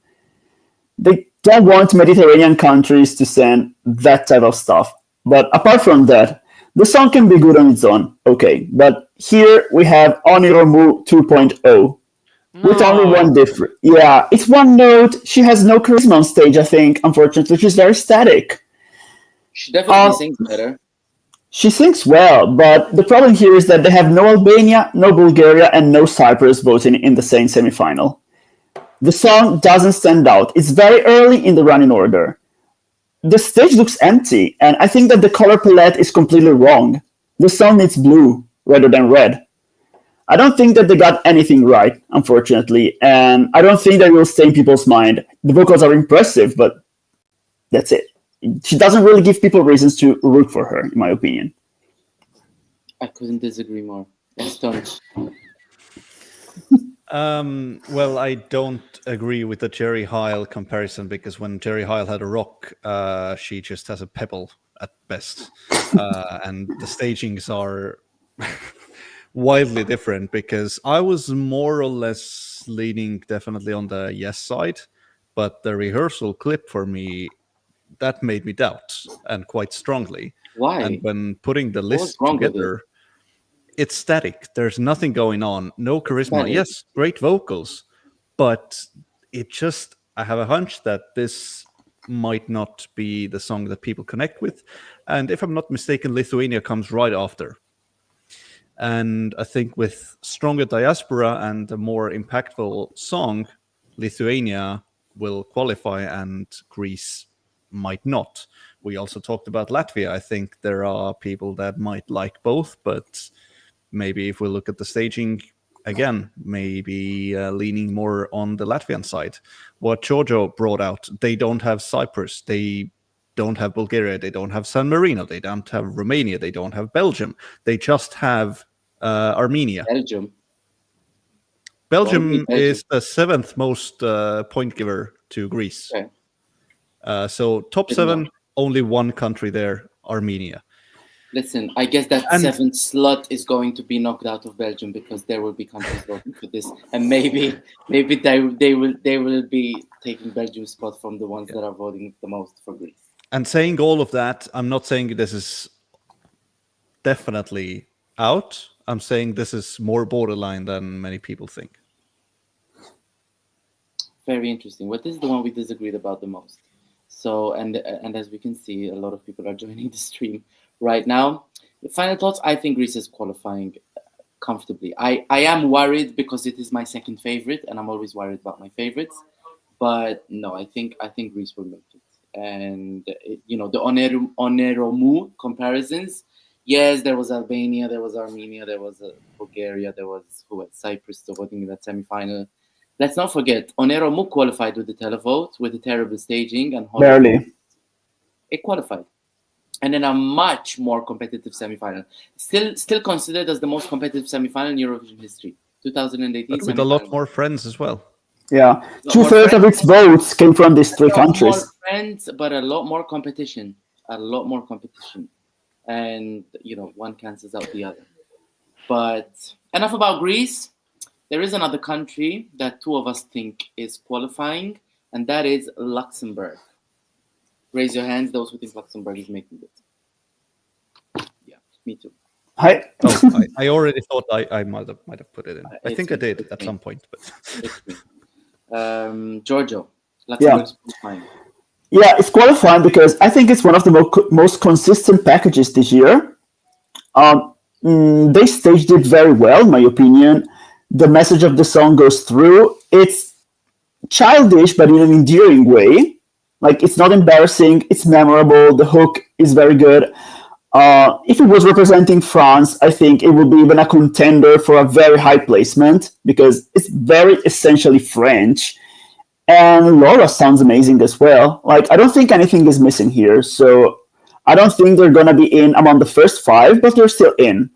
They don't want Mediterranean countries to send that type of stuff. But apart from that, the song can be good on its own, okay. But here we have Oniromu 2.0 with only one difference. Yeah, it's one note. She has no charisma on stage, I think, unfortunately. She's very static. She definitely sings better. She sings well, but the problem here is that they have no Albania, no Bulgaria, and no Cyprus voting in the same semifinal. The song doesn't stand out. It's very early in the running order. The stage looks empty, and I think that the color palette is completely wrong. The song needs blue rather than red. I don't think that they got anything right, unfortunately, and I don't think that it will stay in people's mind. The vocals are impressive, but that's it. She doesn't really give people reasons to root for her, in my opinion. I couldn't disagree more. Astonished. Well, I don't agree with the Jerry Heil comparison, because when Jerry Heil had a rock, she just has a pebble at best. And the stagings are wildly different, because I was more or less leaning definitely on the yes side, but the rehearsal clip for me, that made me doubt, and quite strongly. Why? And when putting the list together, it's static. There's nothing going on. No charisma. Static. Yes, great vocals, but it just, I have a hunch that this might not be the song that people connect with. And if I'm not mistaken, Lithuania comes right after. And I think with stronger diaspora and a more impactful song, Lithuania will qualify and Greece might not. We also talked about Latvia. I think there are people that might like both, but maybe if we look at the staging again, maybe leaning more on the Latvian side. What Giorgio brought out, they don't have Cyprus, they don't have Bulgaria, they don't have San Marino, they don't have Romania, they don't have Belgium. They just have Armenia. Belgium is the 7th most point giver to Greece. Okay. So top 7, only one country there, Armenia. Listen, I guess that 7th slot is going to be knocked out of Belgium, because there will be countries voting for this, and maybe they will be taking Belgium's spot from the ones that are voting the most for Greece. And saying all of that, I'm not saying this is definitely out. I'm saying this is more borderline than many people think. Very interesting. Well, this is the one we disagreed about the most. So, and as we can see, a lot of people are joining the stream right now. The final thoughts, I think Greece is qualifying comfortably. I am worried because it is my second favorite, and I'm always worried about my favorites. But no, I think Greece will make it. And, the Oneromu comparisons, yes, there was Albania, there was Armenia, there was Bulgaria, there was Cyprus voting in that semifinal. Let's not forget, Oneromu qualified with the televote, with the terrible staging, and barely. It qualified. And in a much more competitive semifinal. Still considered as the most competitive semifinal in Eurovision history. 2018. But with a lot more friends as well. Yeah, 2/3 of its votes came from these 3 countries. More friends, but a lot more competition. And, one cancels out the other. But enough about Greece. There is another country that 2 of us think is qualifying, and that is Luxembourg. Raise your hands, those who think Luxembourg is making it. Yeah, me too. Hi. Oh, I already thought I might have put it in. I think I did at some point. But Giorgio, Luxembourg is qualifying. Yeah, it's qualifying because I think it's one of the most consistent packages this year. They staged it very well, in my opinion. The message of the song goes through. It's childish, but in an endearing way. Like, it's not embarrassing. It's memorable. The hook is very good. If it was representing France, I think it would be even a contender for a very high placement, because it's very essentially French. And Laura sounds amazing as well. Like, I don't think anything is missing here. So I don't think they're going to be in among the first 5, but they're still in.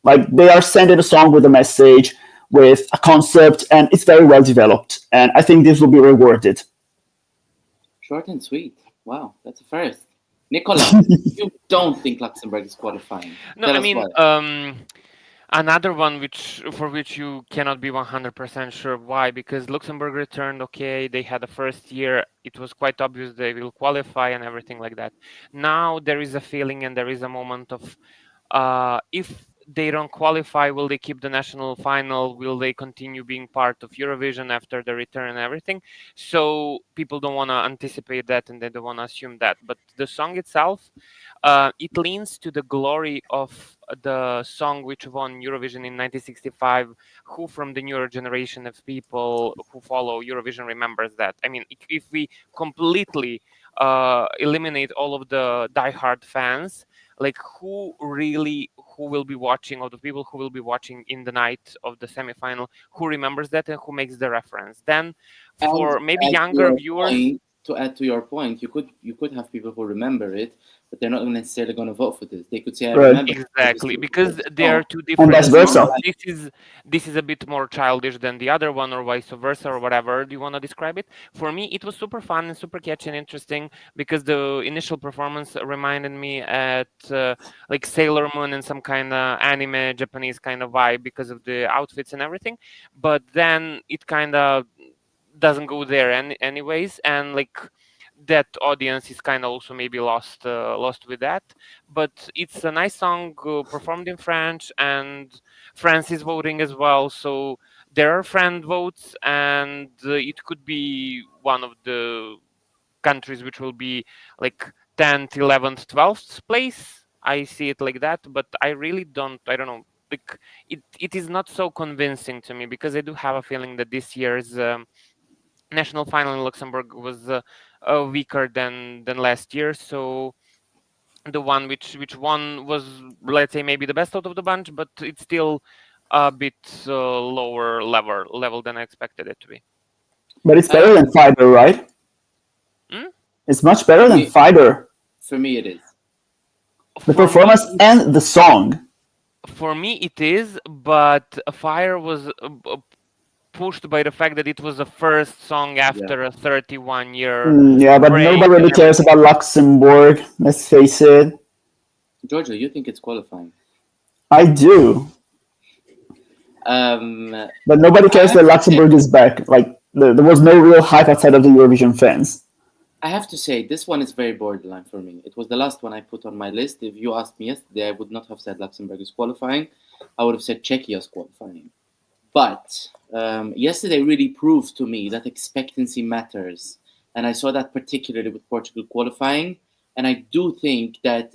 Like, they are sending a song with a message, with a concept, and it's very well developed. And I think this will be rewarded. Short and sweet. Wow, that's a first. Nicola, you don't think Luxembourg is qualifying? No, I mean, Another one for which you cannot be 100% sure. Why? Because Luxembourg returned okay. They had a first year. It was quite obvious they will qualify and everything like that. Now there is a feeling and there is a moment of if they don't qualify, will they keep the national final? Will they continue being part of Eurovision after the return and everything? So people don't want to anticipate that and they don't want to assume that. But the song itself, it leans to the glory of the song which won Eurovision in 1965. Who from the newer generation of people who follow Eurovision remembers that? I mean, if we completely eliminate all of the diehard fans, like who will be watching, of the people who will be watching in the night of the semifinal, who remembers that and who makes the reference? Then for maybe younger viewers, to add to your point, you could have people who remember it, but they're not necessarily going to vote for this. They could say, "I remember." Exactly, because they are two different vice versa. songs. This is a bit more childish than the other one, or vice versa, or whatever do you want to describe it. For me, it was super fun and super catchy and interesting because the initial performance reminded me at like Sailor Moon and some kind of anime Japanese kind of vibe because of the outfits and everything. But then it kind of doesn't go there anyways, and like that audience is kind of also maybe lost with that. But it's a nice song performed in French, and France is voting as well, so there are friend votes, and it could be one of the countries which will be like 10th, 11th, 12th place. I see it like that, but I don't know, like it is not so convincing to me, because I do have a feeling that this year's national final in Luxembourg was weaker than last year. So the one which won was, let's say, maybe the best out of the bunch, but it's still a bit lower level than I expected it to be. But it's better than F.Y.R, right? It's much better than F.Y.R. For me, it is. The performance and the song. For me, it is, but F.Y.R was pushed by the fact that it was the first song after a 31-year. Yeah, but nobody really cares about Luxembourg. Let's face it. Georgia, you think it's qualifying? I do. But nobody cares that Luxembourg is back. Like there was no real hype outside of the Eurovision fans. I have to say, this one is very borderline for me. It was the last one I put on my list. If you asked me yesterday, I would not have said Luxembourg is qualifying. I would have said Czechia is qualifying. But yesterday really proved to me that expectancy matters. And I saw that particularly with Portugal qualifying. And I do think that,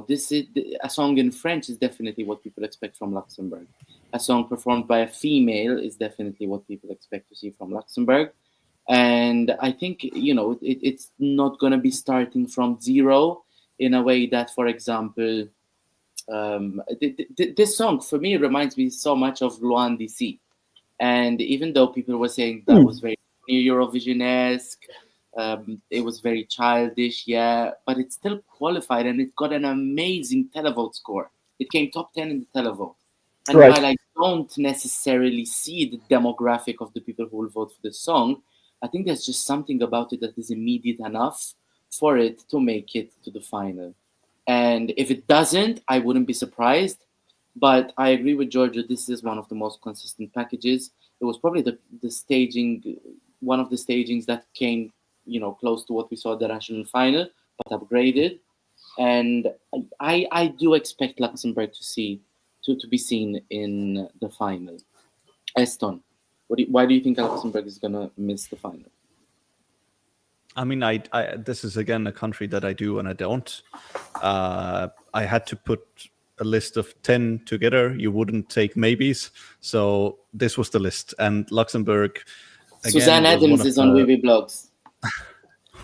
this is a song in French is definitely what people expect from Luxembourg. A song performed by a female is definitely what people expect to see from Luxembourg. And I think, it's not going to be starting from zero in a way that, for example, this song for me reminds me so much of Loin d'ici, and even though people were saying that was very Eurovision-esque, it was very childish, but it still qualified and it got an amazing televote score. It came top 10 in the televote, and while I don't necessarily see the demographic of the people who will vote for this song, I think there's just something about it that is immediate enough for it to make it to the final. And if it doesn't, I wouldn't be surprised. But I agree with Georgia. This is one of the most consistent packages. It was probably the staging, one of the stagings that came, close to what we saw at the national final, but upgraded. And I do expect Luxembourg to be seen in the final. Eston, why do you think Luxembourg is gonna miss the final? I mean, I this is again a country that I do and I don't. I had to put a list of 10 together. You wouldn't take maybes, so this was the list. And Luxembourg, again, Suzanne Adams is on Wavy Blogs.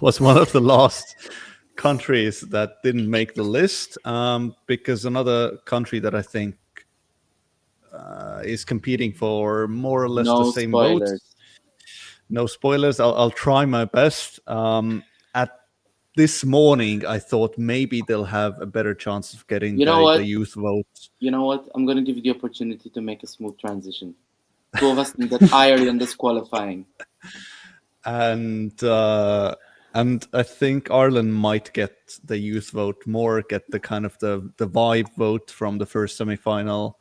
Was one of the last countries that didn't make the list, because another country that I think is competing for more or less the same votes. No spoilers. I'll try my best. At this morning, I thought maybe they'll have a better chance of getting the youth vote. You know what? I'm going to give you the opportunity to make a smooth transition. Two of us think that Ireland is qualifying. And I think Ireland might get the youth vote more, get the kind of the vibe vote from the first semi-final.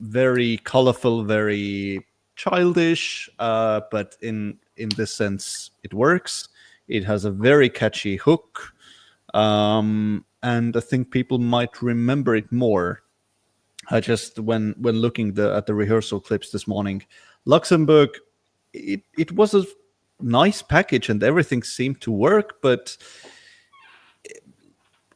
Very colorful, very childish, but in this sense, it works. It has a very catchy hook, and I think people might remember it more. I just when looking at the rehearsal clips this morning, Luxembourg, it was a nice package and everything seemed to work, but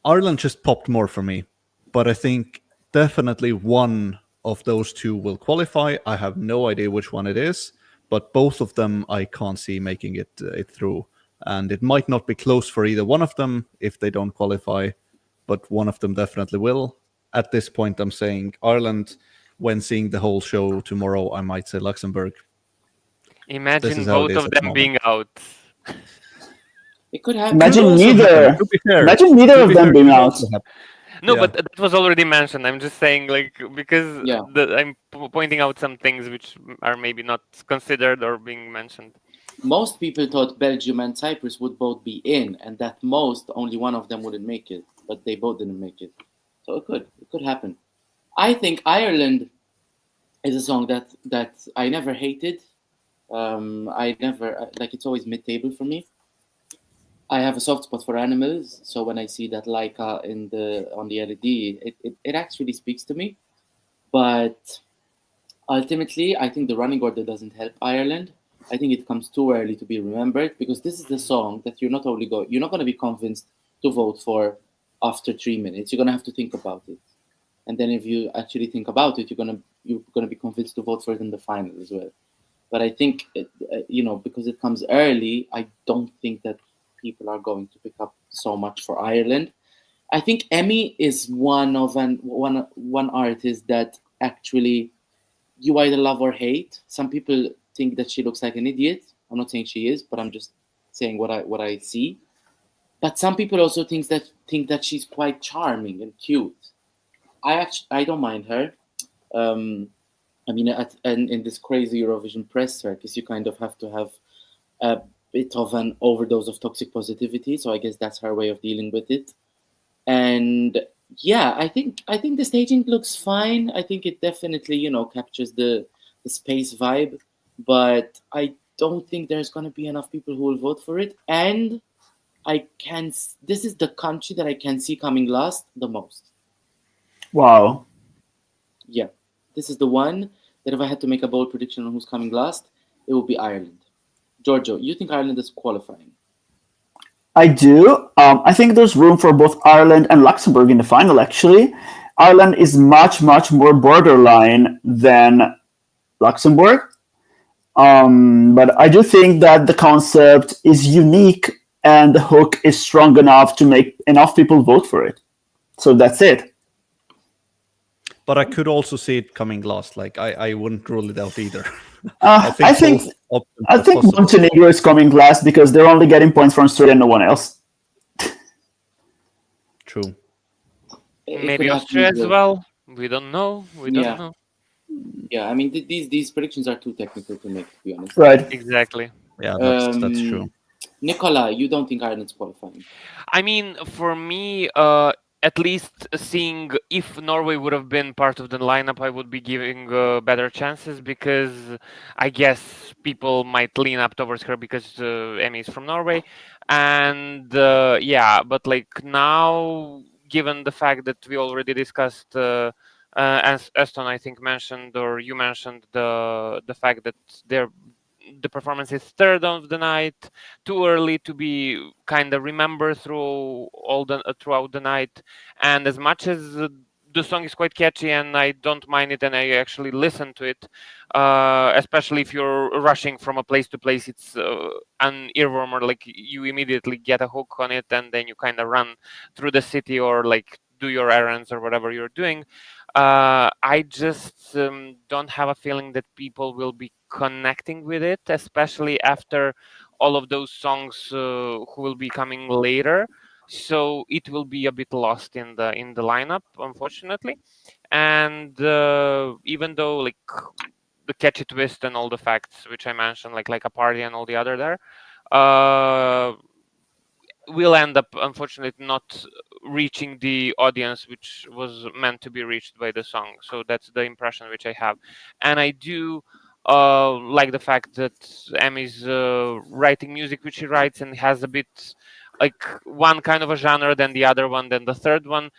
Ireland just popped more for me. But I think definitely one of those two will qualify. I have no idea which one it is, but both of them I can't see making it through. And it might not be close for either one of them if they don't qualify, but one of them definitely will. At this point, I'm saying Ireland. When seeing the whole show tomorrow, I might say Luxembourg. Imagine both of them being out. It could happen. Imagine neither. Imagine neither of them being out. No, but that was already mentioned. I'm just saying, like, because I'm pointing out some things which are maybe not considered or being mentioned. Most people thought Belgium and Cyprus would both be in, and that most only one of them wouldn't make it, but they both didn't make it. So it could happen. I think Ireland is a song that I never hated. I never it's always mid-table for me. I have a soft spot for animals, so when I see that Laika on the LED, it actually speaks to me. But ultimately, I think the running order doesn't help Ireland. I think it comes too early to be remembered, because this is the song that you're not going to be convinced to vote for after 3 minutes. You're going to have to think about it, and then if you actually think about it, you're going to be convinced to vote for it in the final as well. But I think because it comes early, I don't think that people are going to pick up so much for Ireland. I think Emmy is one artist that actually you either love or hate. Some people think that she looks like an idiot. I'm not saying she is, but I'm just saying what I see. But some people also think that she's quite charming and cute. I don't mind her. In this crazy Eurovision press circus, you kind of have to have a bit of an overdose of toxic positivity. So I guess that's her way of dealing with it. And yeah, I think the staging looks fine. I think it definitely, captures the space vibe. But I don't think there's going to be enough people who will vote for it. And this is the country that I can see coming last the most. Wow. Yeah. This is the one that if I had to make a bold prediction on who's coming last, it would be Ireland. Giorgio, you think Ireland is qualifying? I do. I think there's room for both Ireland and Luxembourg in the final, actually. Ireland is much, much more borderline than Luxembourg. But I do think that the concept is unique and the hook is strong enough to make enough people vote for it. So that's it. But I could also see it coming last. Like I wouldn't rule it out either. I think Montenegro is coming last because they're only getting points from Australia and no one else. True. Maybe Austria as well. We don't know. We don't know. Yeah, I mean these predictions are too technical to make, to be honest. Right. Exactly. Yeah, that's true. Nicola, you don't think Ireland's qualifying? I mean, for me, at least seeing if Norway would have been part of the lineup, I would be giving better chances, because I guess people might lean up towards her because Emmy is from Norway. And but like now, given the fact that we already discussed, as Eston I think mentioned, or you mentioned, the fact that the performance is third of the night, too early to be kind of remembered throughout the night. And as much as the song is quite catchy and I don't mind it and I actually listen to it, especially if you're rushing from a place to place, it's an earwormer. Like you immediately get a hook on it and then you kind of run through the city or like do your errands or whatever you're doing. I just don't have a feeling that people will be connecting with it, especially after all of those songs who will be coming later. So it will be a bit lost in the lineup, unfortunately. And even though like the catchy twist and all the facts which I mentioned, like a party and all the other there, will end up, unfortunately, not reaching the audience which was meant to be reached by the song. So that's the impression which I have. And I do like the fact that Emmy's writing music which she writes and has a bit like one kind of a genre, then the other one, then the third one.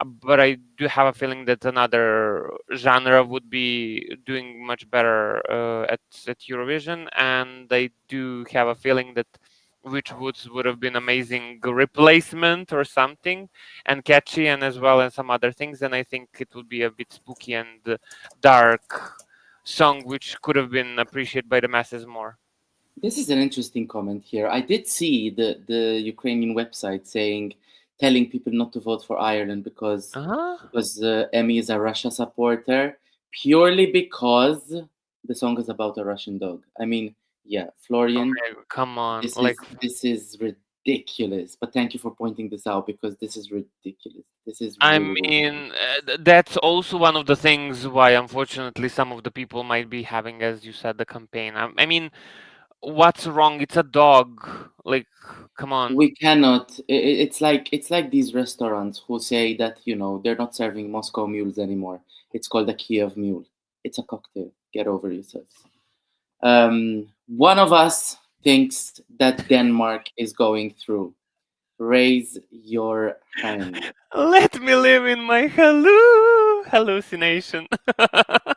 But I do have a feeling that another genre would be doing much better at Eurovision, and I do have a feeling that Which Woods would have been amazing replacement or something, and catchy, and as well as some other things. And I think it would be a bit spooky and dark song, which could have been appreciated by the masses more. This is an interesting comment here. I did see the Ukrainian website telling people not to vote for Ireland because Emmy is a Russia supporter, purely because the song is about a Russian dog. I mean, yeah, Florian. Okay, come on, this is ridiculous. But thank you for pointing this out, because this is ridiculous. This is. I really mean, that's also one of the things why, unfortunately, some of the people might be having, as you said, the campaign. I mean, what's wrong? It's a dog. Like, come on. We cannot. It's like these restaurants who say that, you know, they're not serving Moscow mules anymore. It's called a Kiev mule. It's a cocktail. Get over yourselves. One of us thinks that Denmark is going through. Raise your hand. Let me live in my hallucination.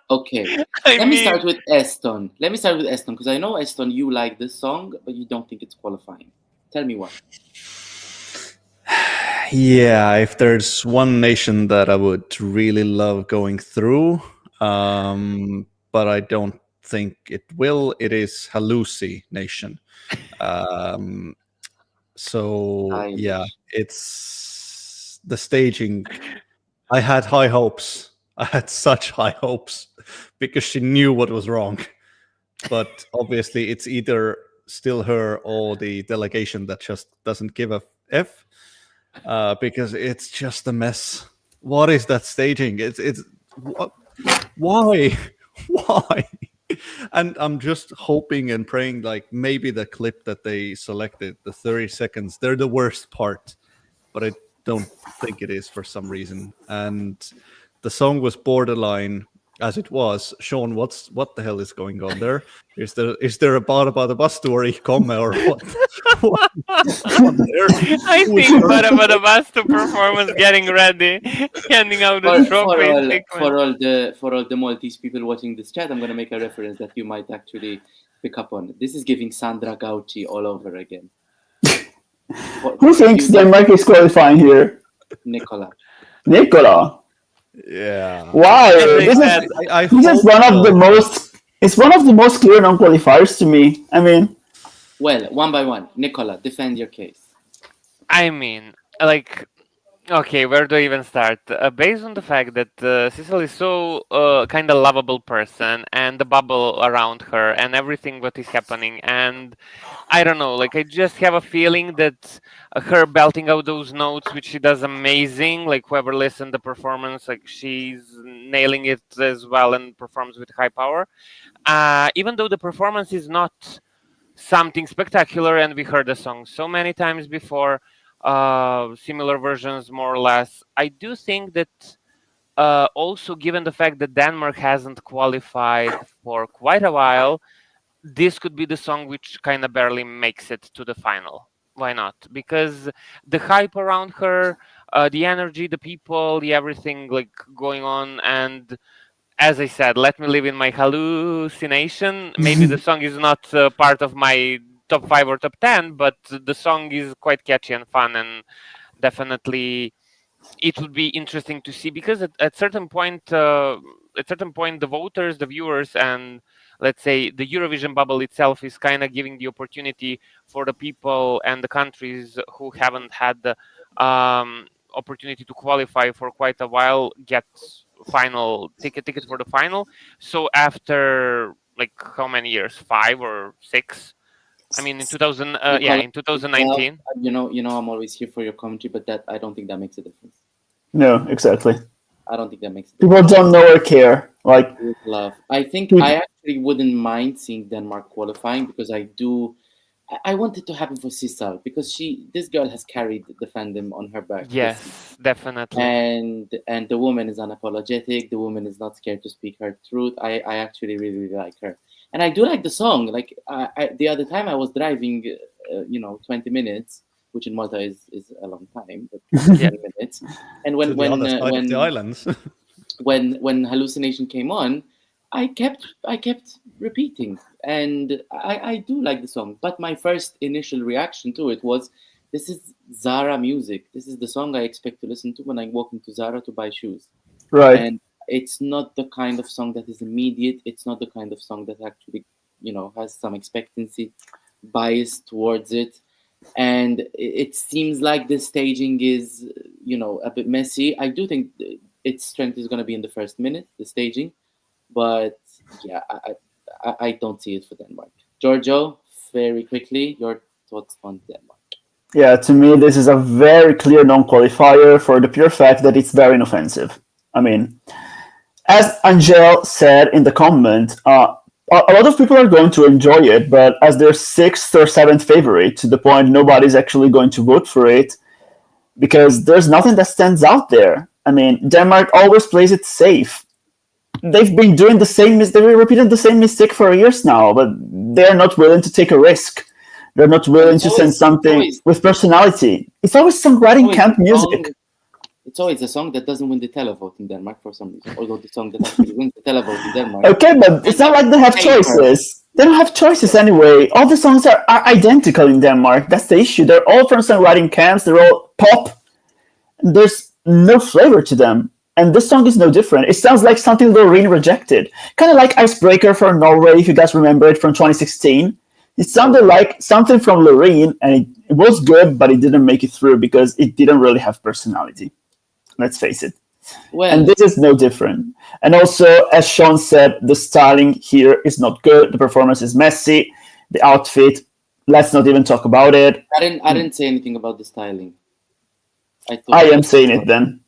Okay. Let me start with Eston because I know, Eston, you like this song, but you don't think it's qualifying. Tell me why. Yeah, if there's one nation that I would really love going through, but I don't think it will, it is hallucination. So yeah, it's the staging. I had high hopes. I had such high hopes because she knew what was wrong. But obviously it's either still her or the delegation that just doesn't give a F, because it's just a mess. What is that staging? It's why? Why? And I'm just hoping and praying, like, maybe the clip that they selected, the 30 seconds, they're the worst part, but I don't think it is for some reason. And the song was borderline as it was. Sean, what the hell is going on there? Is there a bara, bada, bastu or komme or what? I think bara, bada, bastu performance getting ready, handing out the trophy. For all the Maltese people watching this chat, I'm going to make a reference that you might actually pick up on. This is giving Sandra Gauci all over again. Who thinks Denmark is qualifying here? Nicola. Yeah. Why? This is one of the most. It's one of the most clear non-qualifiers to me. I mean. Well, one by one, Nicola, defend your case. I mean, like, okay, where do I even start? Based on the fact that Cecil is so kind of lovable person, and the bubble around her, and everything what is happening, and I don't know, like, I just have a feeling that her belting out those notes, which she does amazing. Like, whoever listened the performance, like, she's nailing it as well and performs with high power. Even though the performance is not something spectacular, and we heard the song so many times before, similar versions more or less, I do think that also, given the fact that Denmark hasn't qualified for quite a while, this could be the song which kind of barely makes it to the final. Why not? Because the hype around her, the energy, the people, the everything like going on, and as I said, let me live in my hallucination. Maybe the song is not part of my top 5 or top 10, but the song is quite catchy and fun, and definitely it would be interesting to see, because at certain point, the voters, the viewers, and let's say the Eurovision bubble itself is kind of giving the opportunity for the people and the countries who haven't had the opportunity to qualify for quite a while get final ticket for the final. So after like how many years, 5 or 6? I mean, in 2019. You know, I'm always here for your commentary, but that I don't think that makes a difference. No, exactly. I don't think that makes a difference. People don't know or care. Like, love. I think I actually wouldn't mind seeing Denmark qualifying, because I do I want it to happen for Sisal because this girl has carried the fandom on her back. Yes, definitely. And the woman is unapologetic. The woman is not scared to speak her truth. I actually really, really like her, and I do like the song. Like the other time I was driving, 20 minutes, which in Malta is a long time, but 20 minutes. And To the other side of the islands. when Hallucination came on, I kept repeating, and I do like the song. But my first initial reaction to it was, this is Zara music. This is the song I expect to listen to when I walk into Zara to buy shoes. Right. And it's not the kind of song that is immediate. It's not the kind of song that actually, has some expectancy bias towards it. And it seems like the staging is, a bit messy. I do think its strength is going to be in the first minute, the staging. But yeah, I don't see it for Denmark. Giorgio, very quickly, your thoughts on Denmark. Yeah, to me, this is a very clear non-qualifier for the pure fact that it's very inoffensive. I mean, as Angel said in the comment, a lot of people are going to enjoy it, but as their 6th or 7th favorite, to the point nobody's actually going to vote for it, because there's nothing that stands out there. I mean, Denmark always plays it safe. They've been doing they've repeated the same mistake for years now, but they're not willing to take a risk. They're not willing to send something with personality. It's always songwriting camp music. It's always a song that doesn't win the televote in Denmark for some reason, although the song that actually wins the televote in Denmark. Okay, but it's not like they have choices. They don't have choices anyway. All the songs are identical in Denmark. That's the issue. They're all from songwriting camps. They're all pop. There's no flavor to them. And this song is no different. It sounds like something Loreen rejected. Kind of like Icebreaker from Norway, if you guys remember it, from 2016. It sounded like something from Loreen, and it was good, but it didn't make it through because it didn't really have personality. Let's face it. Well, and this is no different. And also, as Sean said, the styling here is not good. The performance is messy. The outfit, let's not even talk about it. I didn't say anything about the styling. I am saying it then.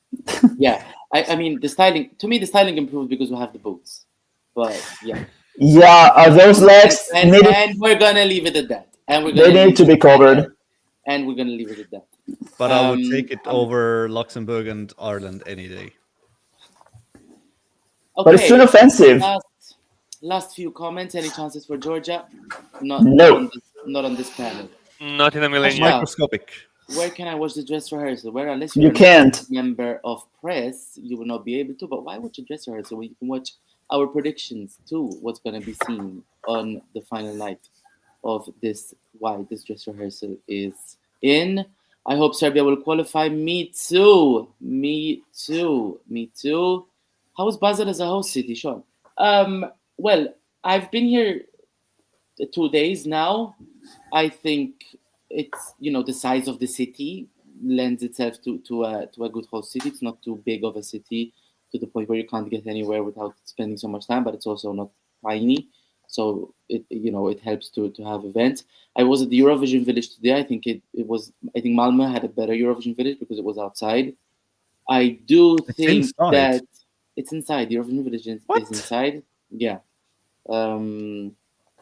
Yeah. I mean, the styling, to me, the styling improved because we have the boots. But yeah. Yeah, those legs. And we're going to leave it at that. They need to be covered. And we're going to leave it at that. But I would take it over Luxembourg and Ireland any day. Okay. But it's too offensive. Last few comments. Any chances for Georgia? No. Not on this panel. Not in a million. Microscopic. Where can I watch the dress rehearsal? Where, unless you can't. A member of press, you will not be able to. But why watch a dress rehearsal when you can watch our predictions to what's going to be seen on the final night of this? Why this dress rehearsal is in. I hope Serbia will qualify. Me too. How is Basel as a host city, Sean? Well, I've been here 2 days now. I think it's, the size of the city lends itself to a good host city. It's not too big of a city to the point where you can't get anywhere without spending so much time, but it's also not tiny. So it helps to have events. I was at the Eurovision Village today. I think Malmö had a better Eurovision Village because it was outside. I do think that it's inside. The Eurovision Village is inside. Yeah.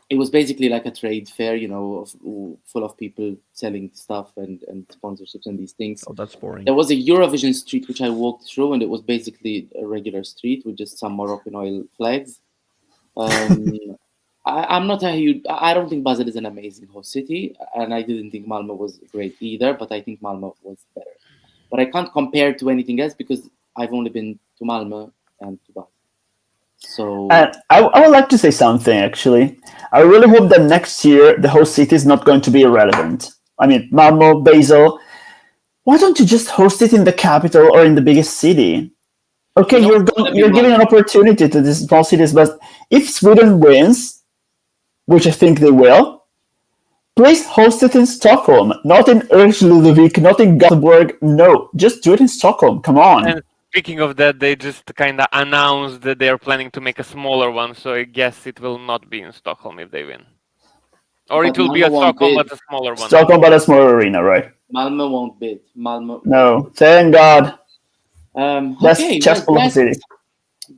It was basically like a trade fair, full of people selling stuff and sponsorships and these things. Oh, that's boring. There was a Eurovision street which I walked through, and it was basically a regular street with just some Moroccan oil flags. I'm not a huge. I don't think Basel is an amazing host city, and I didn't think Malmö was great either. But I think Malmö was better. But I can't compare to anything else because I've only been to Malmö and to Basel. So I would like to say something. Actually, I really hope that next year the host city is not going to be irrelevant. I mean, Malmö, Basel. Why don't you just host it in the capital or in the biggest city? Okay, you're giving an opportunity to these small cities, but if Sweden wins, which I think they will, please host it in Stockholm, not in Örnsköldsvik, not in Gothenburg. No, just do it in Stockholm. Come on. And speaking of that, they just kind of announced that they are planning to make a smaller one, so I guess it will not be in Stockholm if they win. Or it will be a Stockholm, but a smaller one. Stockholm, but a smaller arena, right? Malmö won't bid. No, thank God. That's just full of the city.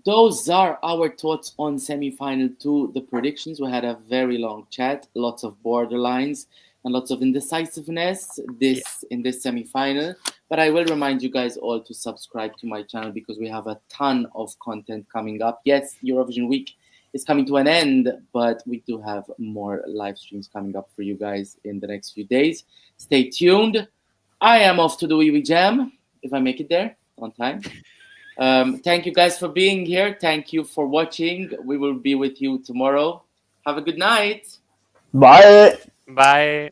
Those are our thoughts on semi-final 2, the predictions. We had a very long chat, lots of borderlines. and lots of indecisiveness in this semi-final. But I will remind you guys all to subscribe to my channel because we have a ton of content coming up. Yes, Eurovision week is coming to an end, but we do have more live streams coming up for you guys in the next few days. Stay tuned. I am off to the Wee Wee Jam, if I make it there on time. Thank you guys for being here. Thank you for watching. We will be with you tomorrow. Have a good night. Bye. Bye.